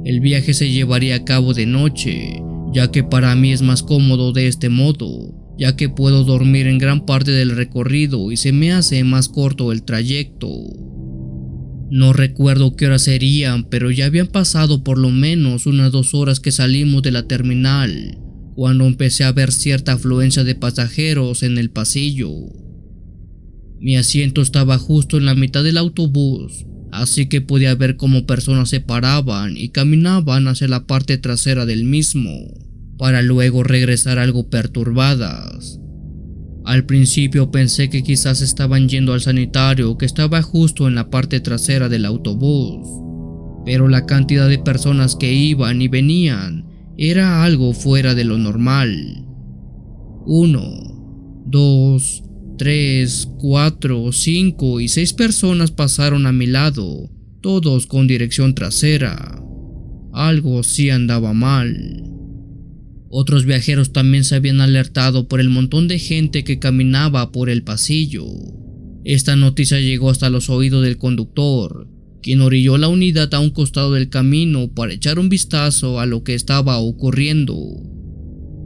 El viaje se llevaría a cabo de noche, ya que para mí es más cómodo de este modo, ya que puedo dormir en gran parte del recorrido y se me hace más corto el trayecto. No recuerdo qué horas serían, pero ya habían pasado por lo menos unas 2 horas que salimos de la terminal, cuando empecé a ver cierta afluencia de pasajeros en el pasillo. Mi asiento estaba justo en la mitad del autobús, así que podía ver cómo personas se paraban y caminaban hacia la parte trasera del mismo, para luego regresar algo perturbadas. Al principio pensé que quizás estaban yendo al sanitario que estaba justo en la parte trasera del autobús, pero la cantidad de personas que iban y venían era algo fuera de lo normal. 1, 2, 3, 4, 5 y 6 personas pasaron a mi lado, todos con dirección trasera. Algo sí andaba mal. Otros viajeros también se habían alertado por el montón de gente que caminaba por el pasillo. Esta noticia llegó hasta los oídos del conductor, quien orilló la unidad a un costado del camino para echar un vistazo a lo que estaba ocurriendo.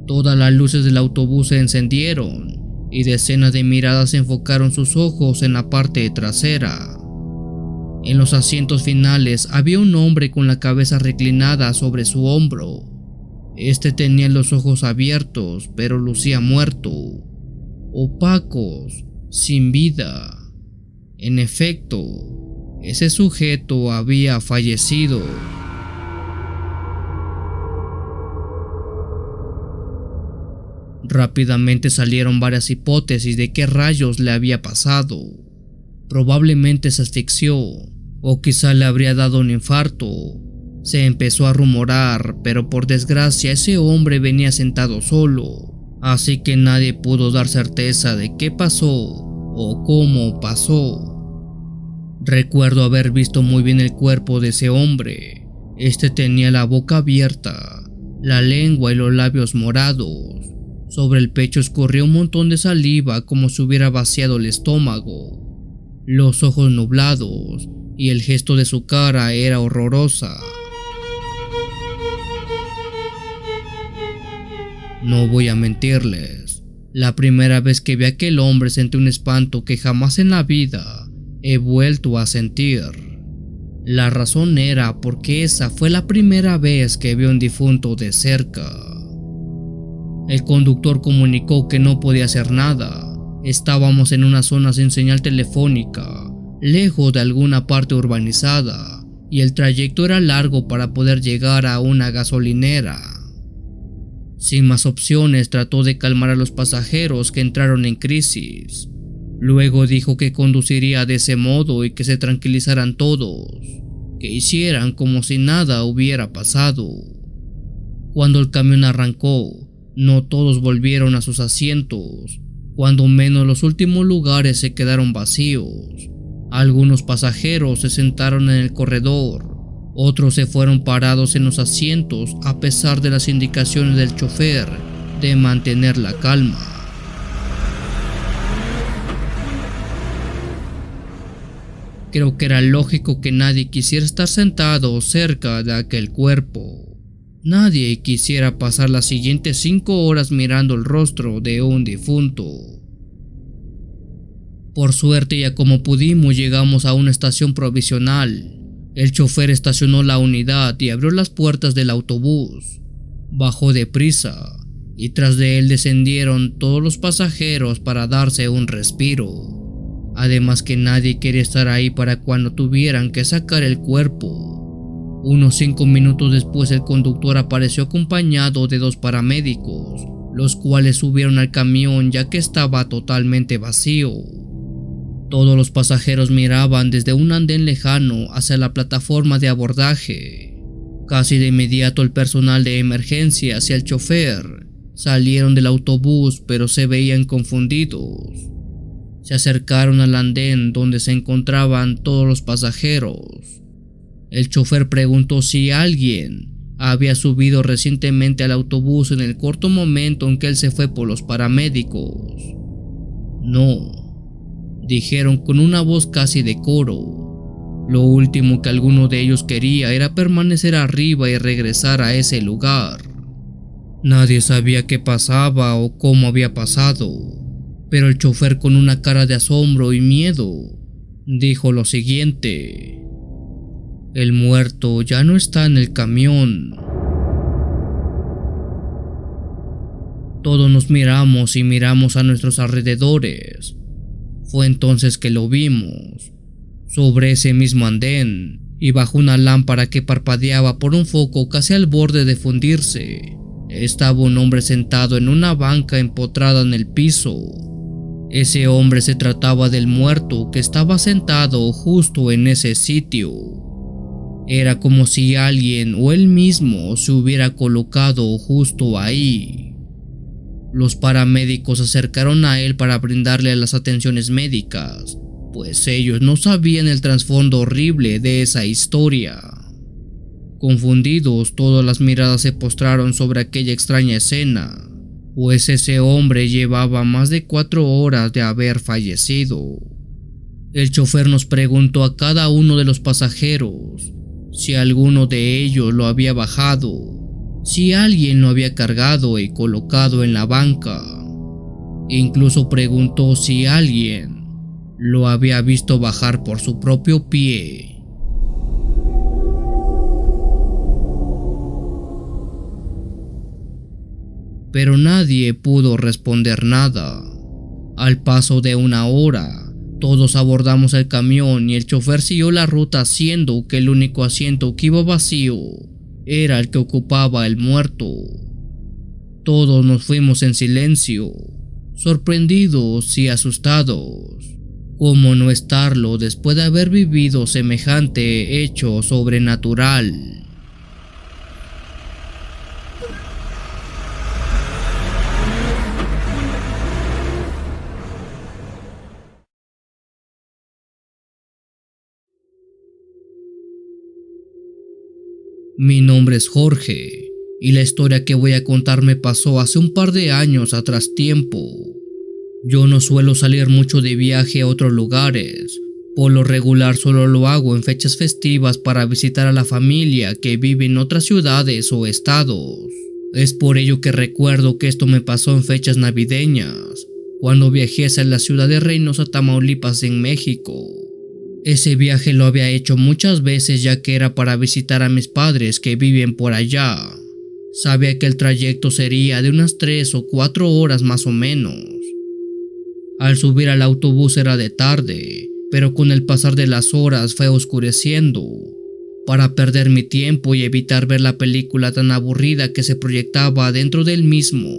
Todas las luces del autobús se encendieron y decenas de miradas enfocaron sus ojos en la parte trasera. En los asientos finales había un hombre con la cabeza reclinada sobre su hombro. Este tenía los ojos abiertos, pero lucía muerto, opacos, sin vida. En efecto, ese sujeto había fallecido. Rápidamente salieron varias hipótesis de qué rayos le había pasado. Probablemente se asfixió, o quizá le habría dado un infarto. Se empezó a rumorar, pero por desgracia ese hombre venía sentado solo, así que nadie pudo dar certeza de qué pasó o cómo pasó. Recuerdo haber visto muy bien el cuerpo de ese hombre. Este tenía la boca abierta, la lengua y los labios morados. Sobre el pecho escurría un montón de saliva como si hubiera vaciado el estómago. Los ojos nublados y el gesto de su cara era horrorosa. No voy a mentirles, la primera vez que vi a aquel hombre sentí un espanto que jamás en la vida he vuelto a sentir. La razón era porque esa fue la primera vez que vi a un difunto de cerca. El conductor comunicó que no podía hacer nada. Estábamos en una zona sin señal telefónica, lejos de alguna parte urbanizada, y el trayecto era largo para poder llegar a una gasolinera. Sin más opciones, trató de calmar a los pasajeros que entraron en crisis. Luego dijo que conduciría de ese modo y que se tranquilizaran todos, que hicieran como si nada hubiera pasado. Cuando el camión arrancó, no todos volvieron a sus asientos, cuando menos los últimos lugares se quedaron vacíos. Algunos pasajeros se sentaron en el corredor, otros se fueron parados en los asientos a pesar de las indicaciones del chofer de mantener la calma. Creo que era lógico que nadie quisiera estar sentado cerca de aquel cuerpo. Nadie quisiera pasar las siguientes 5 horas mirando el rostro de un difunto. Por suerte, ya como pudimos, llegamos a una estación provisional. El chofer estacionó la unidad y abrió las puertas del autobús. Bajó deprisa y tras de él descendieron todos los pasajeros para darse un respiro. Además que nadie quería estar ahí para cuando tuvieran que sacar el cuerpo. Unos 5 minutos después el conductor apareció acompañado de 2 paramédicos, los cuales subieron al camión ya que estaba totalmente vacío. Todos los pasajeros miraban desde un andén lejano hacia la plataforma de abordaje. Casi de inmediato el personal de emergencias y el chofer salieron del autobús, pero se veían confundidos. Se acercaron al andén donde se encontraban todos los pasajeros. El chofer preguntó si alguien había subido recientemente al autobús en el corto momento en que él se fue por los paramédicos. No, dijeron con una voz casi de coro. Lo último que alguno de ellos quería era permanecer arriba y regresar a ese lugar. Nadie sabía qué pasaba o cómo había pasado, pero el chofer, con una cara de asombro y miedo, dijo lo siguiente: el muerto ya no está en el camión. Todos nos miramos y miramos a nuestros alrededores. Fue entonces que lo vimos, sobre ese mismo andén y bajo una lámpara que parpadeaba por un foco casi al borde de fundirse. Estaba un hombre sentado en una banca empotrada en el piso. Ese hombre se trataba del muerto que estaba sentado justo en ese sitio. Era como si alguien o él mismo se hubiera colocado justo ahí. Los paramédicos se acercaron a él para brindarle las atenciones médicas, pues ellos no sabían el trasfondo horrible de esa historia. Confundidos, todas las miradas se postraron sobre aquella extraña escena, pues ese hombre llevaba más de 4 horas de haber fallecido. El chofer nos preguntó a cada uno de los pasajeros si alguno de ellos lo había bajado, si alguien lo había cargado y colocado en la banca. Incluso preguntó si alguien lo había visto bajar por su propio pie. Pero nadie pudo responder nada. Al paso de 1 hora, todos abordamos el camión y el chofer siguió la ruta, haciendo que el único asiento que iba vacío era el que ocupaba el muerto. Todos nos fuimos en silencio, sorprendidos y asustados. ¿Cómo no estarlo después de haber vivido semejante hecho sobrenatural? Mi nombre es Jorge, y la historia que voy a contar me pasó hace un par de años atrás tiempo. Yo no suelo salir mucho de viaje a otros lugares. Por lo regular solo lo hago en fechas festivas para visitar a la familia que vive en otras ciudades o estados. Es por ello que recuerdo que esto me pasó en fechas navideñas, cuando viajé hacia la ciudad de Reynosa, Tamaulipas, en México. Ese viaje lo había hecho muchas veces, ya que era para visitar a mis padres que viven por allá. Sabía que el trayecto sería de unas 3 o 4 horas más o menos. Al subir al autobús era de tarde, pero con el pasar de las horas fue oscureciendo. Para perder mi tiempo y evitar ver la película tan aburrida que se proyectaba dentro del mismo,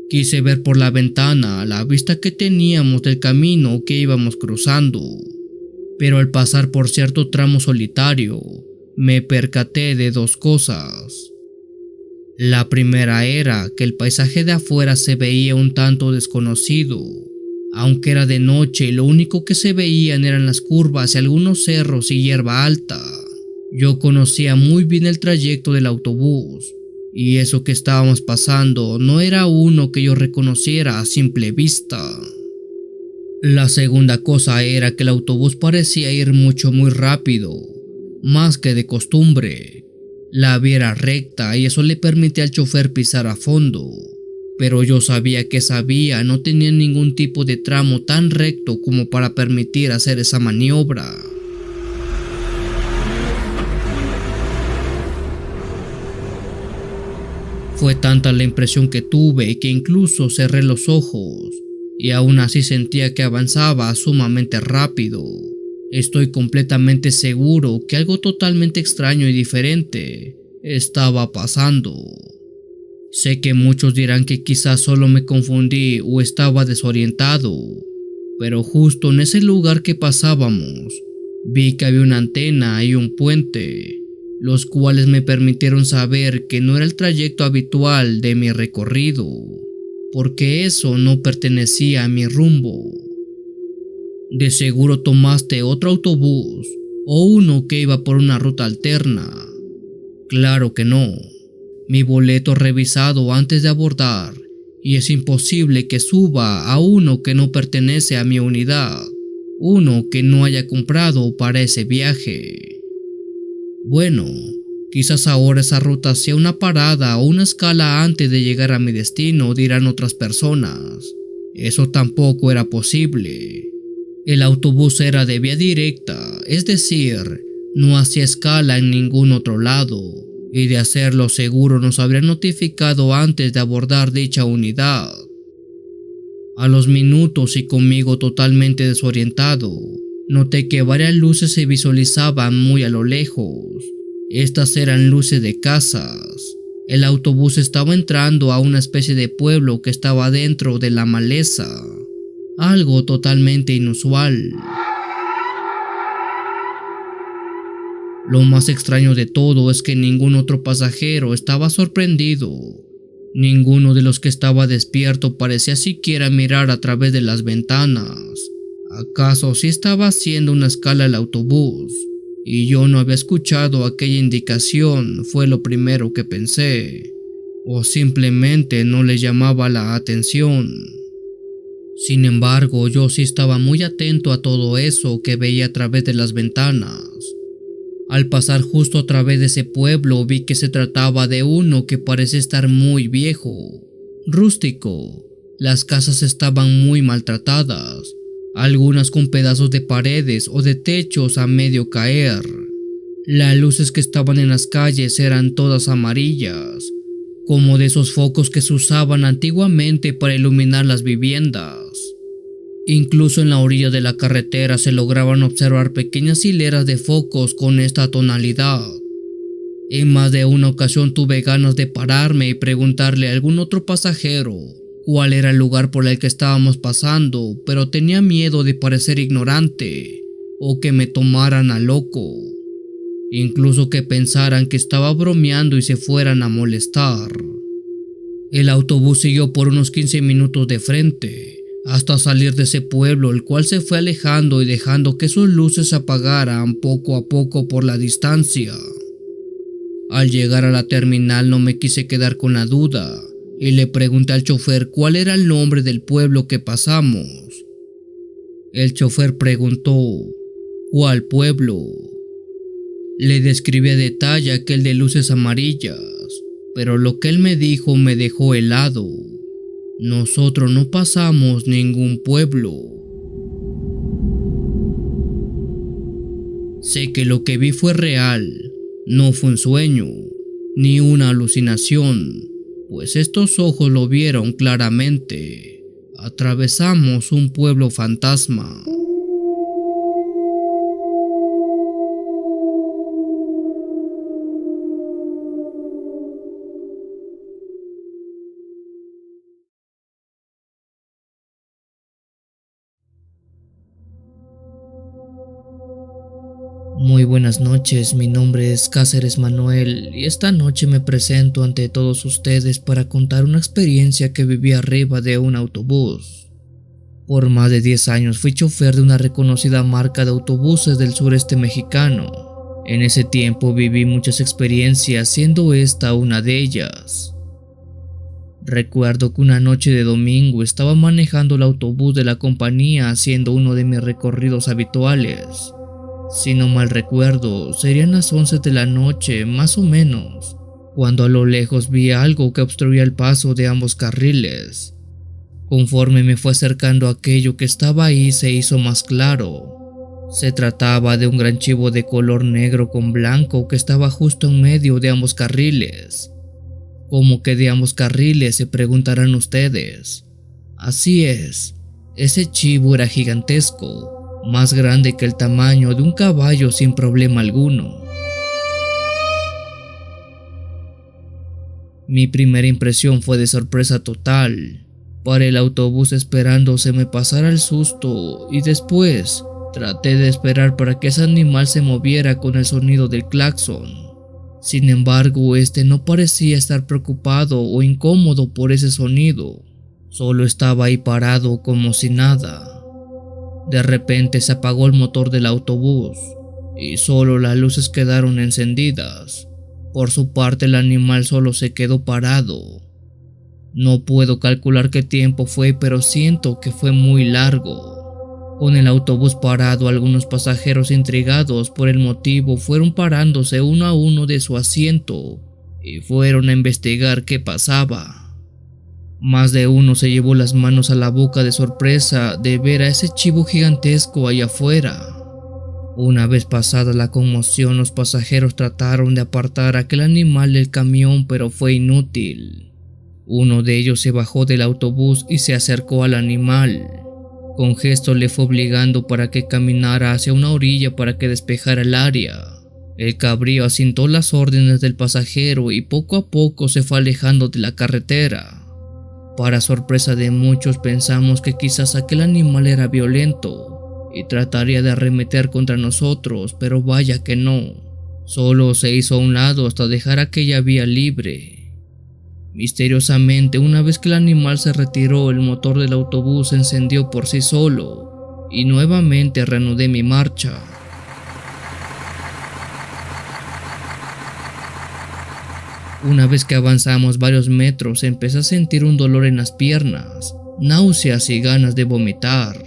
quise ver por la ventana la vista que teníamos del camino que íbamos cruzando. Pero al pasar por cierto tramo solitario, me percaté de 2 cosas. La primera era que el paisaje de afuera se veía un tanto desconocido. Aunque era de noche y lo único que se veían eran las curvas y algunos cerros y hierba alta. Yo conocía muy bien el trayecto del autobús, y eso que estábamos pasando no era uno que yo reconociera a simple vista. La segunda cosa era que el autobús parecía ir muy rápido, más que de costumbre. La vía era recta y eso le permitía al chofer pisar a fondo, pero yo sabía que esa vía no tenía ningún tipo de tramo tan recto como para permitir hacer esa maniobra. Fue tanta la impresión que tuve que incluso cerré los ojos, y aún así sentía que avanzaba sumamente rápido. Estoy completamente seguro que algo totalmente extraño y diferente estaba pasando. Sé que muchos dirán que quizás solo me confundí o estaba desorientado, pero justo en ese lugar que pasábamos, vi que había una antena y un puente. los cuales me permitieron saber que no era el trayecto habitual de mi recorrido, porque eso no pertenecía a mi rumbo. De seguro tomaste otro autobús o uno que iba por una ruta alterna. Claro que no. Mi boleto revisado antes de abordar y es imposible que suba a uno que no pertenece a mi unidad, uno que no haya comprado para ese viaje. Bueno, quizás ahora esa ruta sea una parada o una escala antes de llegar a mi destino, dirán otras personas. Eso tampoco era posible. El autobús era de vía directa, es decir, no hacía escala en ningún otro lado, y de hacerlo seguro nos habrían notificado antes de abordar dicha unidad. A los minutos y conmigo totalmente desorientado, noté que varias luces se visualizaban muy a lo lejos. Estas eran luces de casas. El autobús estaba entrando a una especie de pueblo que estaba dentro de la maleza. Algo totalmente inusual. Lo más extraño de todo es que ningún otro pasajero estaba sorprendido. Ninguno de los que estaba despierto parecía siquiera mirar a través de las ventanas. ¿Acaso sí estaba haciendo una escala el autobús? Y yo no había escuchado aquella indicación, fue lo primero que pensé. O simplemente no le llamaba la atención. Sin embargo, yo sí estaba muy atento a todo eso que veía a través de las ventanas. Al pasar justo a través de ese pueblo vi que se trataba de uno que parece estar muy viejo, rústico. Las casas estaban muy maltratadas, algunas con pedazos de paredes o de techos a medio caer. Las luces que estaban en las calles eran todas amarillas, como de esos focos que se usaban antiguamente para iluminar las viviendas. Incluso en la orilla de la carretera se lograban observar pequeñas hileras de focos con esta tonalidad. En más de una ocasión tuve ganas de pararme y preguntarle a algún otro pasajero cuál era el lugar por el que estábamos pasando, pero tenía miedo de parecer ignorante o que me tomaran a loco, incluso que pensaran que estaba bromeando y se fueran a molestar. El autobús siguió por unos 15 minutos de frente, hasta salir de ese pueblo, el cual se fue alejando y dejando que sus luces se apagaran poco a poco por la distancia. Al llegar a la terminal no me quise quedar con la duda y le pregunté al chofer cuál era el nombre del pueblo que pasamos. El chofer preguntó: ¿cuál pueblo? Le describí a detalle aquel de luces amarillas, pero lo que él me dijo me dejó helado. Nosotros no pasamos ningún pueblo. Sé que lo que vi fue real, no fue un sueño, ni una alucinación, pues estos ojos lo vieron claramente. Atravesamos un pueblo fantasma. Muy buenas noches, mi nombre es Cáceres Manuel y esta noche me presento ante todos ustedes para contar una experiencia que viví arriba de un autobús. Por más de 10 años fui chofer de una reconocida marca de autobuses del sureste mexicano. En ese tiempo viví muchas experiencias, siendo esta una de ellas. Recuerdo que una noche de domingo estaba manejando el autobús de la compañía haciendo uno de mis recorridos habituales. Si no mal recuerdo, serían las 11 de la noche, más o menos, cuando a lo lejos vi algo que obstruía el paso de ambos carriles. Conforme me fue acercando a aquello que estaba ahí, se hizo más claro. Se trataba de un gran chivo de color negro con blanco que estaba justo en medio de ambos carriles. ¿Cómo que de ambos carriles?, se preguntarán ustedes. Así es, ese chivo era gigantesco, más grande que el tamaño de un caballo sin problema alguno. Mi primera impresión fue de sorpresa total. Paré el autobús esperando se me pasara el susto y después traté de esperar para que ese animal se moviera con el sonido del claxon. Sin embargo, este no parecía estar preocupado o incómodo por ese sonido, solo estaba ahí parado como si nada. De repente se apagó el motor del autobús y solo las luces quedaron encendidas. Por su parte, el animal solo se quedó parado. No puedo calcular qué tiempo fue, pero siento que fue muy largo. Con el autobús parado, algunos pasajeros intrigados por el motivo fueron parándose uno a uno de su asiento y fueron a investigar qué pasaba. Más de uno se llevó las manos a la boca de sorpresa de ver a ese chivo gigantesco allá afuera. Una vez pasada la conmoción, los pasajeros trataron de apartar a aquel animal del camión, pero fue inútil. Uno de ellos se bajó del autobús y se acercó al animal. Con gesto le fue obligando para que caminara hacia una orilla para que despejara el área. El cabrío asintó las órdenes del pasajero y poco a poco se fue alejando de la carretera. Para sorpresa de muchos, pensamos que quizás aquel animal era violento y trataría de arremeter contra nosotros, pero vaya que no. Solo se hizo a un lado hasta dejar aquella vía libre. Misteriosamente, una vez que el animal se retiró, el motor del autobús se encendió por sí solo y nuevamente reanudé mi marcha. Una vez que avanzamos varios metros, empecé a sentir un dolor en las piernas, náuseas y ganas de vomitar.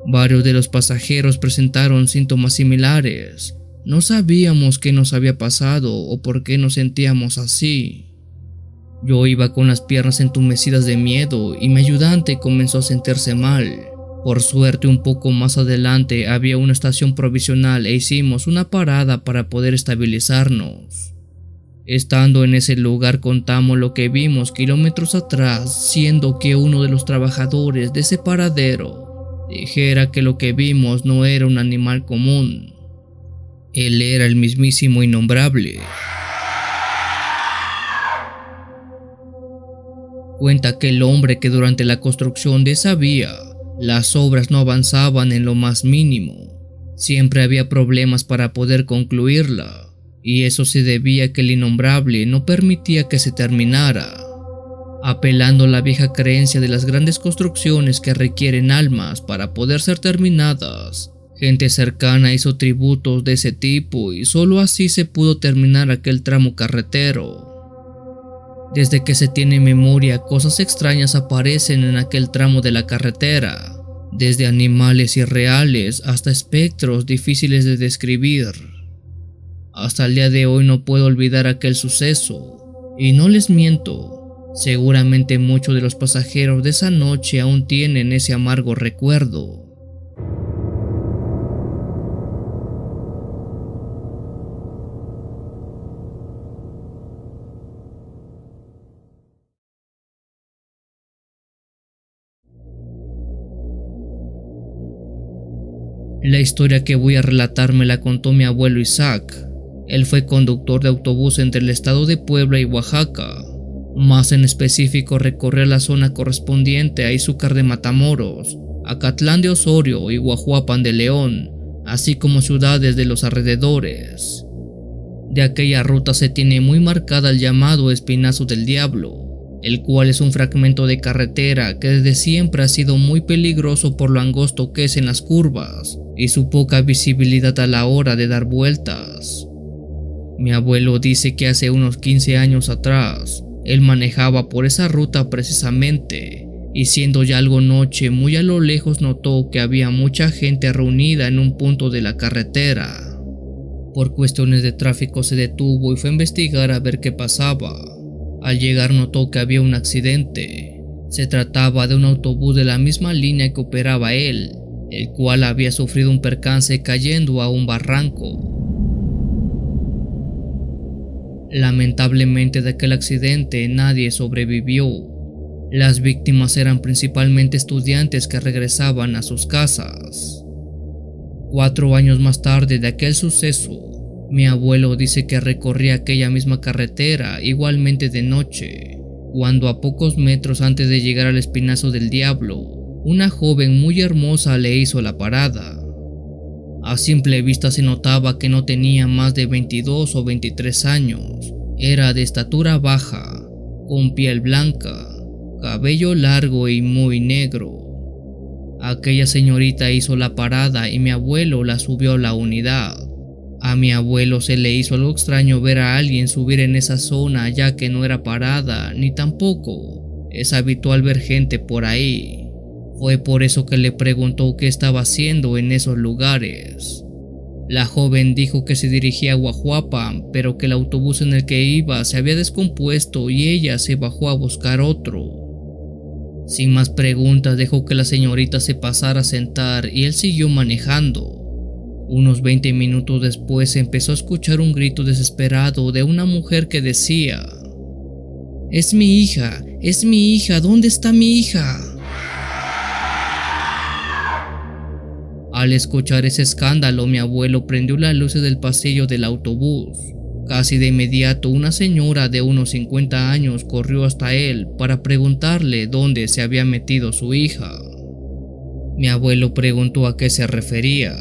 Varios de los pasajeros presentaron síntomas similares. No sabíamos qué nos había pasado o por qué nos sentíamos así. Yo iba con las piernas entumecidas de miedo y mi ayudante comenzó a sentirse mal. Por suerte, un poco más adelante había una estación provisional e hicimos una parada para poder estabilizarnos. Estando en ese lugar, contamos lo que vimos kilómetros atrás, siendo que uno de los trabajadores de ese paradero dijera que lo que vimos no era un animal común. Él era el mismísimo Innombrable. Cuenta aquel hombre que durante la construcción de esa vía, las obras no avanzaban en lo más mínimo. Siempre había problemas para poder concluirla, y eso se debía a que el Innombrable no permitía que se terminara. Apelando a la vieja creencia de las grandes construcciones que requieren almas para poder ser terminadas, gente cercana hizo tributos de ese tipo y solo así se pudo terminar aquel tramo carretero. Desde que se tiene memoria, cosas extrañas aparecen en aquel tramo de la carretera, desde animales irreales hasta espectros difíciles de describir. Hasta el día de hoy no puedo olvidar aquel suceso, y no les miento, seguramente muchos de los pasajeros de esa noche aún tienen ese amargo recuerdo. La historia que voy a relatar me la contó mi abuelo Isaac. Él fue conductor de autobús entre el estado de Puebla y Oaxaca. Más en específico, recorrió la zona correspondiente a Izúcar de Matamoros, Acatlán de Osorio y Guajuapan de León, así como ciudades de los alrededores. De aquella ruta se tiene muy marcada el llamado Espinazo del Diablo, el cual es un fragmento de carretera que desde siempre ha sido muy peligroso por lo angosto que es en las curvas y su poca visibilidad a la hora de dar vueltas. Mi abuelo dice que hace unos 15 años atrás, él manejaba por esa ruta precisamente, y siendo ya algo noche, muy a lo lejos notó que había mucha gente reunida en un punto de la carretera. Por cuestiones de tráfico se detuvo y fue a investigar a ver qué pasaba. Al llegar notó que había un accidente. Se trataba de un autobús de la misma línea que operaba él, el cual había sufrido un percance cayendo a un barranco. Lamentablemente de aquel accidente nadie sobrevivió. Las víctimas eran principalmente estudiantes que regresaban a sus casas. 4 años más tarde de aquel suceso, mi abuelo dice que recorría aquella misma carretera igualmente de noche, cuando a pocos metros antes de llegar al Espinazo del Diablo, una joven muy hermosa le hizo la parada. A simple vista se notaba que no tenía más de 22 o 23 años. Era de estatura baja, con piel blanca, cabello largo y muy negro. Aquella señorita hizo la parada y mi abuelo la subió a la unidad. A mi abuelo se le hizo algo extraño ver a alguien subir en esa zona, ya que no era parada ni tampoco es habitual ver gente por ahí. Fue por eso que le preguntó qué estaba haciendo en esos lugares. La joven dijo que se dirigía a Guajuapan, pero que el autobús en el que iba se había descompuesto y ella se bajó a buscar otro. Sin más preguntas dejó que la señorita se pasara a sentar y él siguió manejando. Unos 20 minutos después se empezó a escuchar un grito desesperado de una mujer que decía: es mi hija, ¿dónde está mi hija? Al escuchar ese escándalo, mi abuelo prendió las luces del pasillo del autobús. Casi de inmediato, una señora de unos 50 años corrió hasta él para preguntarle dónde se había metido su hija. Mi abuelo preguntó a qué se refería.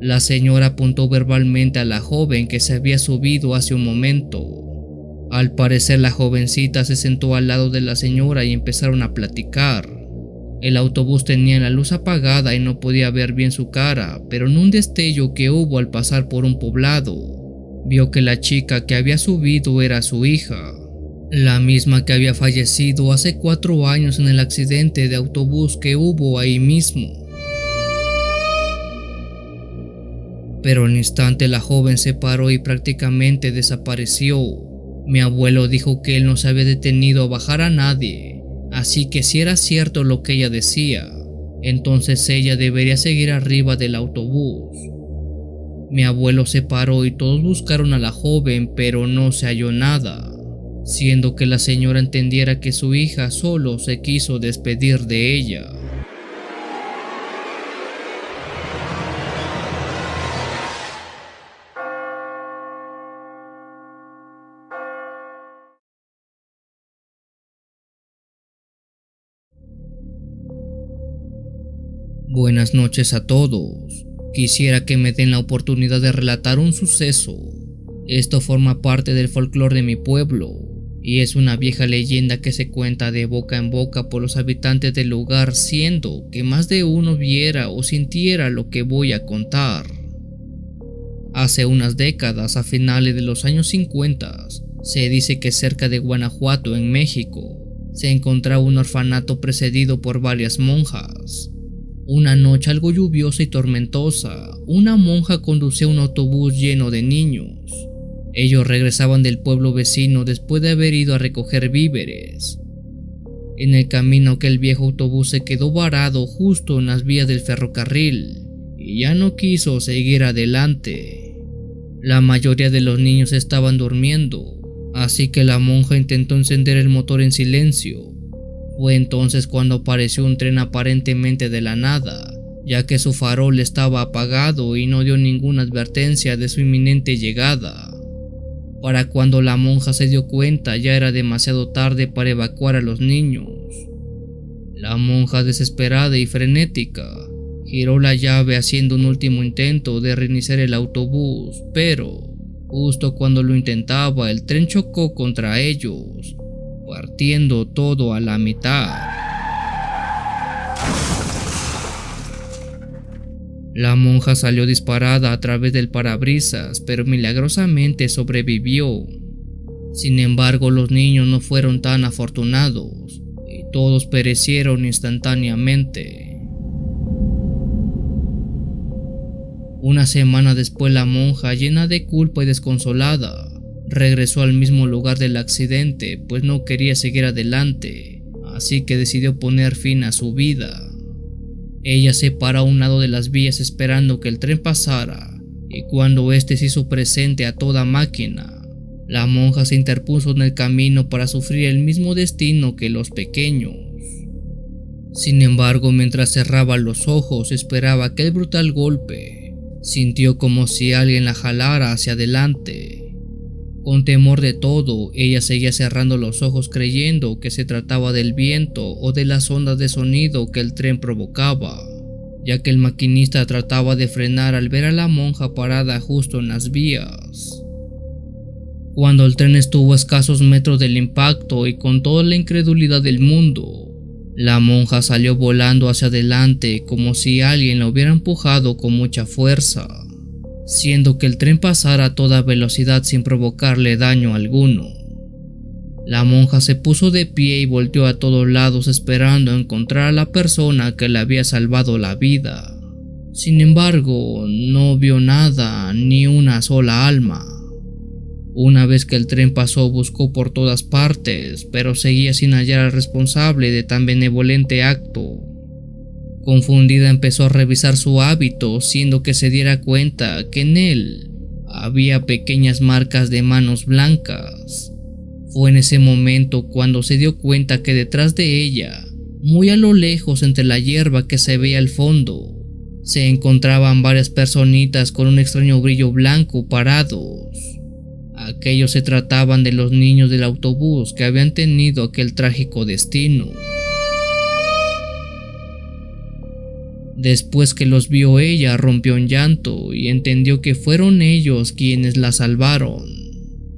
La señora apuntó verbalmente a la joven que se había subido hace un momento. Al parecer, la jovencita se sentó al lado de la señora y empezaron a platicar. El autobús tenía la luz apagada y no podía ver bien su cara, pero en un destello que hubo al pasar por un poblado, vio que la chica que había subido era su hija, la misma que había fallecido hace 4 años en el accidente de autobús que hubo ahí mismo. Pero al instante la joven se paró y prácticamente desapareció. Mi abuelo dijo que él no se había detenido a bajar a nadie. Así que si era cierto lo que ella decía, entonces ella debería seguir arriba del autobús. Mi abuelo se paró y todos buscaron a la joven, pero no se halló nada, siendo que la señora entendiera que su hija solo se quiso despedir de ella. Buenas noches a todos. Quisiera que me den la oportunidad de relatar un suceso. Esto forma parte del folclore de mi pueblo y es una vieja leyenda que se cuenta de boca en boca por los habitantes del lugar, siendo que más de uno viera o sintiera lo que voy a contar. Hace unas décadas, a finales de los años 50, se dice que cerca de Guanajuato, en México, se encontraba un orfanato precedido por varias monjas. Una noche algo lluviosa y tormentosa, una monja conducía un autobús lleno de niños. Ellos regresaban del pueblo vecino después de haber ido a recoger víveres. En el camino, aquel viejo autobús se quedó varado justo en las vías del ferrocarril y ya no quiso seguir adelante. La mayoría de los niños estaban durmiendo, así que la monja intentó encender el motor en silencio. Fue entonces cuando apareció un tren aparentemente de la nada, ya que su farol estaba apagado y no dio ninguna advertencia de su inminente llegada. Para cuando la monja se dio cuenta, ya era demasiado tarde para evacuar a los niños. La monja, desesperada y frenética, giró la llave haciendo un último intento de reiniciar el autobús, pero justo cuando lo intentaba, el tren chocó contra ellos, partiendo todo a la mitad. La monja salió disparada a través del parabrisas, pero milagrosamente sobrevivió. Sin embargo, los niños no fueron tan afortunados y todos perecieron instantáneamente. Una semana después, la monja, llena de culpa y desconsolada, regresó al mismo lugar del accidente, pues no quería seguir adelante, así que decidió poner fin a su vida. Ella se paró a un lado de las vías esperando que el tren pasara, y cuando éste se hizo presente a toda máquina, la monja se interpuso en el camino para sufrir el mismo destino que los pequeños. Sin embargo, mientras cerraba los ojos, esperaba aquel brutal golpe, sintió como si alguien la jalara hacia adelante. Con temor de todo, ella seguía cerrando los ojos creyendo que se trataba del viento o de las ondas de sonido que el tren provocaba. ya que el maquinista trataba de frenar al ver a la monja parada justo en las vías. Cuando el tren estuvo a escasos metros del impacto y con toda la incredulidad del mundo, la monja salió volando hacia adelante como si alguien la hubiera empujado con mucha fuerza, siendo que el tren pasara a toda velocidad sin provocarle daño alguno. La monja se puso de pie y volteó a todos lados esperando encontrar a la persona que le había salvado la vida. Sin embargo, no vio nada, ni una sola alma. Una vez que el tren pasó, buscó por todas partes, pero seguía sin hallar al responsable de tan benevolente acto. Confundida empezó a revisar su hábito, siendo que se diera cuenta que en él había pequeñas marcas de manos blancas. Fue en ese momento cuando se dio cuenta que detrás de ella, muy a lo lejos entre la hierba que se veía al fondo, se encontraban varias personitas con un extraño brillo blanco parados. Aquellos se trataban de los niños del autobús que habían tenido aquel trágico destino. Después que los vio, ella rompió en llanto y entendió que fueron ellos quienes la salvaron.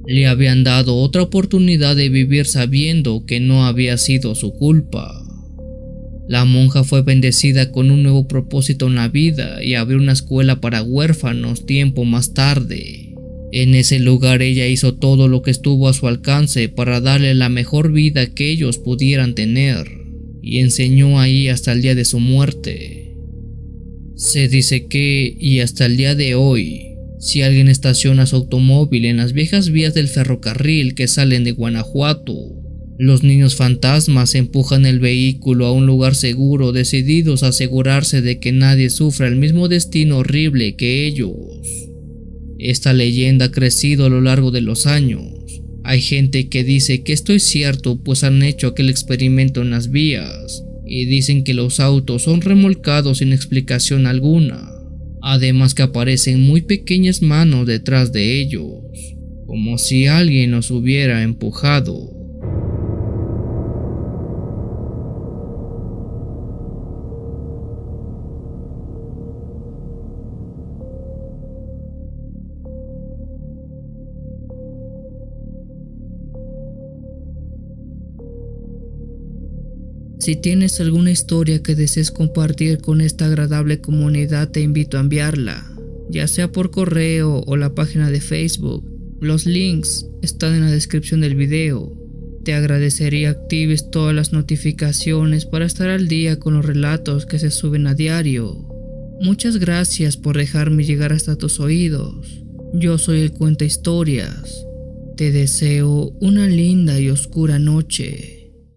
Le habían dado otra oportunidad de vivir sabiendo que no había sido su culpa. La monja fue bendecida con un nuevo propósito en la vida y abrió una escuela para huérfanos tiempo más tarde. En ese lugar ella hizo todo lo que estuvo a su alcance para darle la mejor vida que ellos pudieran tener, y enseñó ahí hasta el día de su muerte. Se dice que, y hasta el día de hoy, si alguien estaciona su automóvil en las viejas vías del ferrocarril que salen de Guanajuato, los niños fantasmas empujan el vehículo a un lugar seguro, decididos a asegurarse de que nadie sufra el mismo destino horrible que ellos. Esta leyenda ha crecido a lo largo de los años. Hay gente que dice que esto es cierto, pues han hecho aquel experimento en las vías y dicen que los autos son remolcados sin explicación alguna. Además que aparecen muy pequeñas manos detrás de ellos, como si alguien los hubiera empujado. Si tienes alguna historia que desees compartir con esta agradable comunidad, te invito a enviarla, ya sea por correo o la página de Facebook. Los links están en la descripción del video. Te agradecería actives todas las notificaciones para estar al día con los relatos que se suben a diario. Muchas gracias por dejarme llegar hasta tus oídos. Yo soy el Cuenta Historias. Te deseo una linda y oscura noche.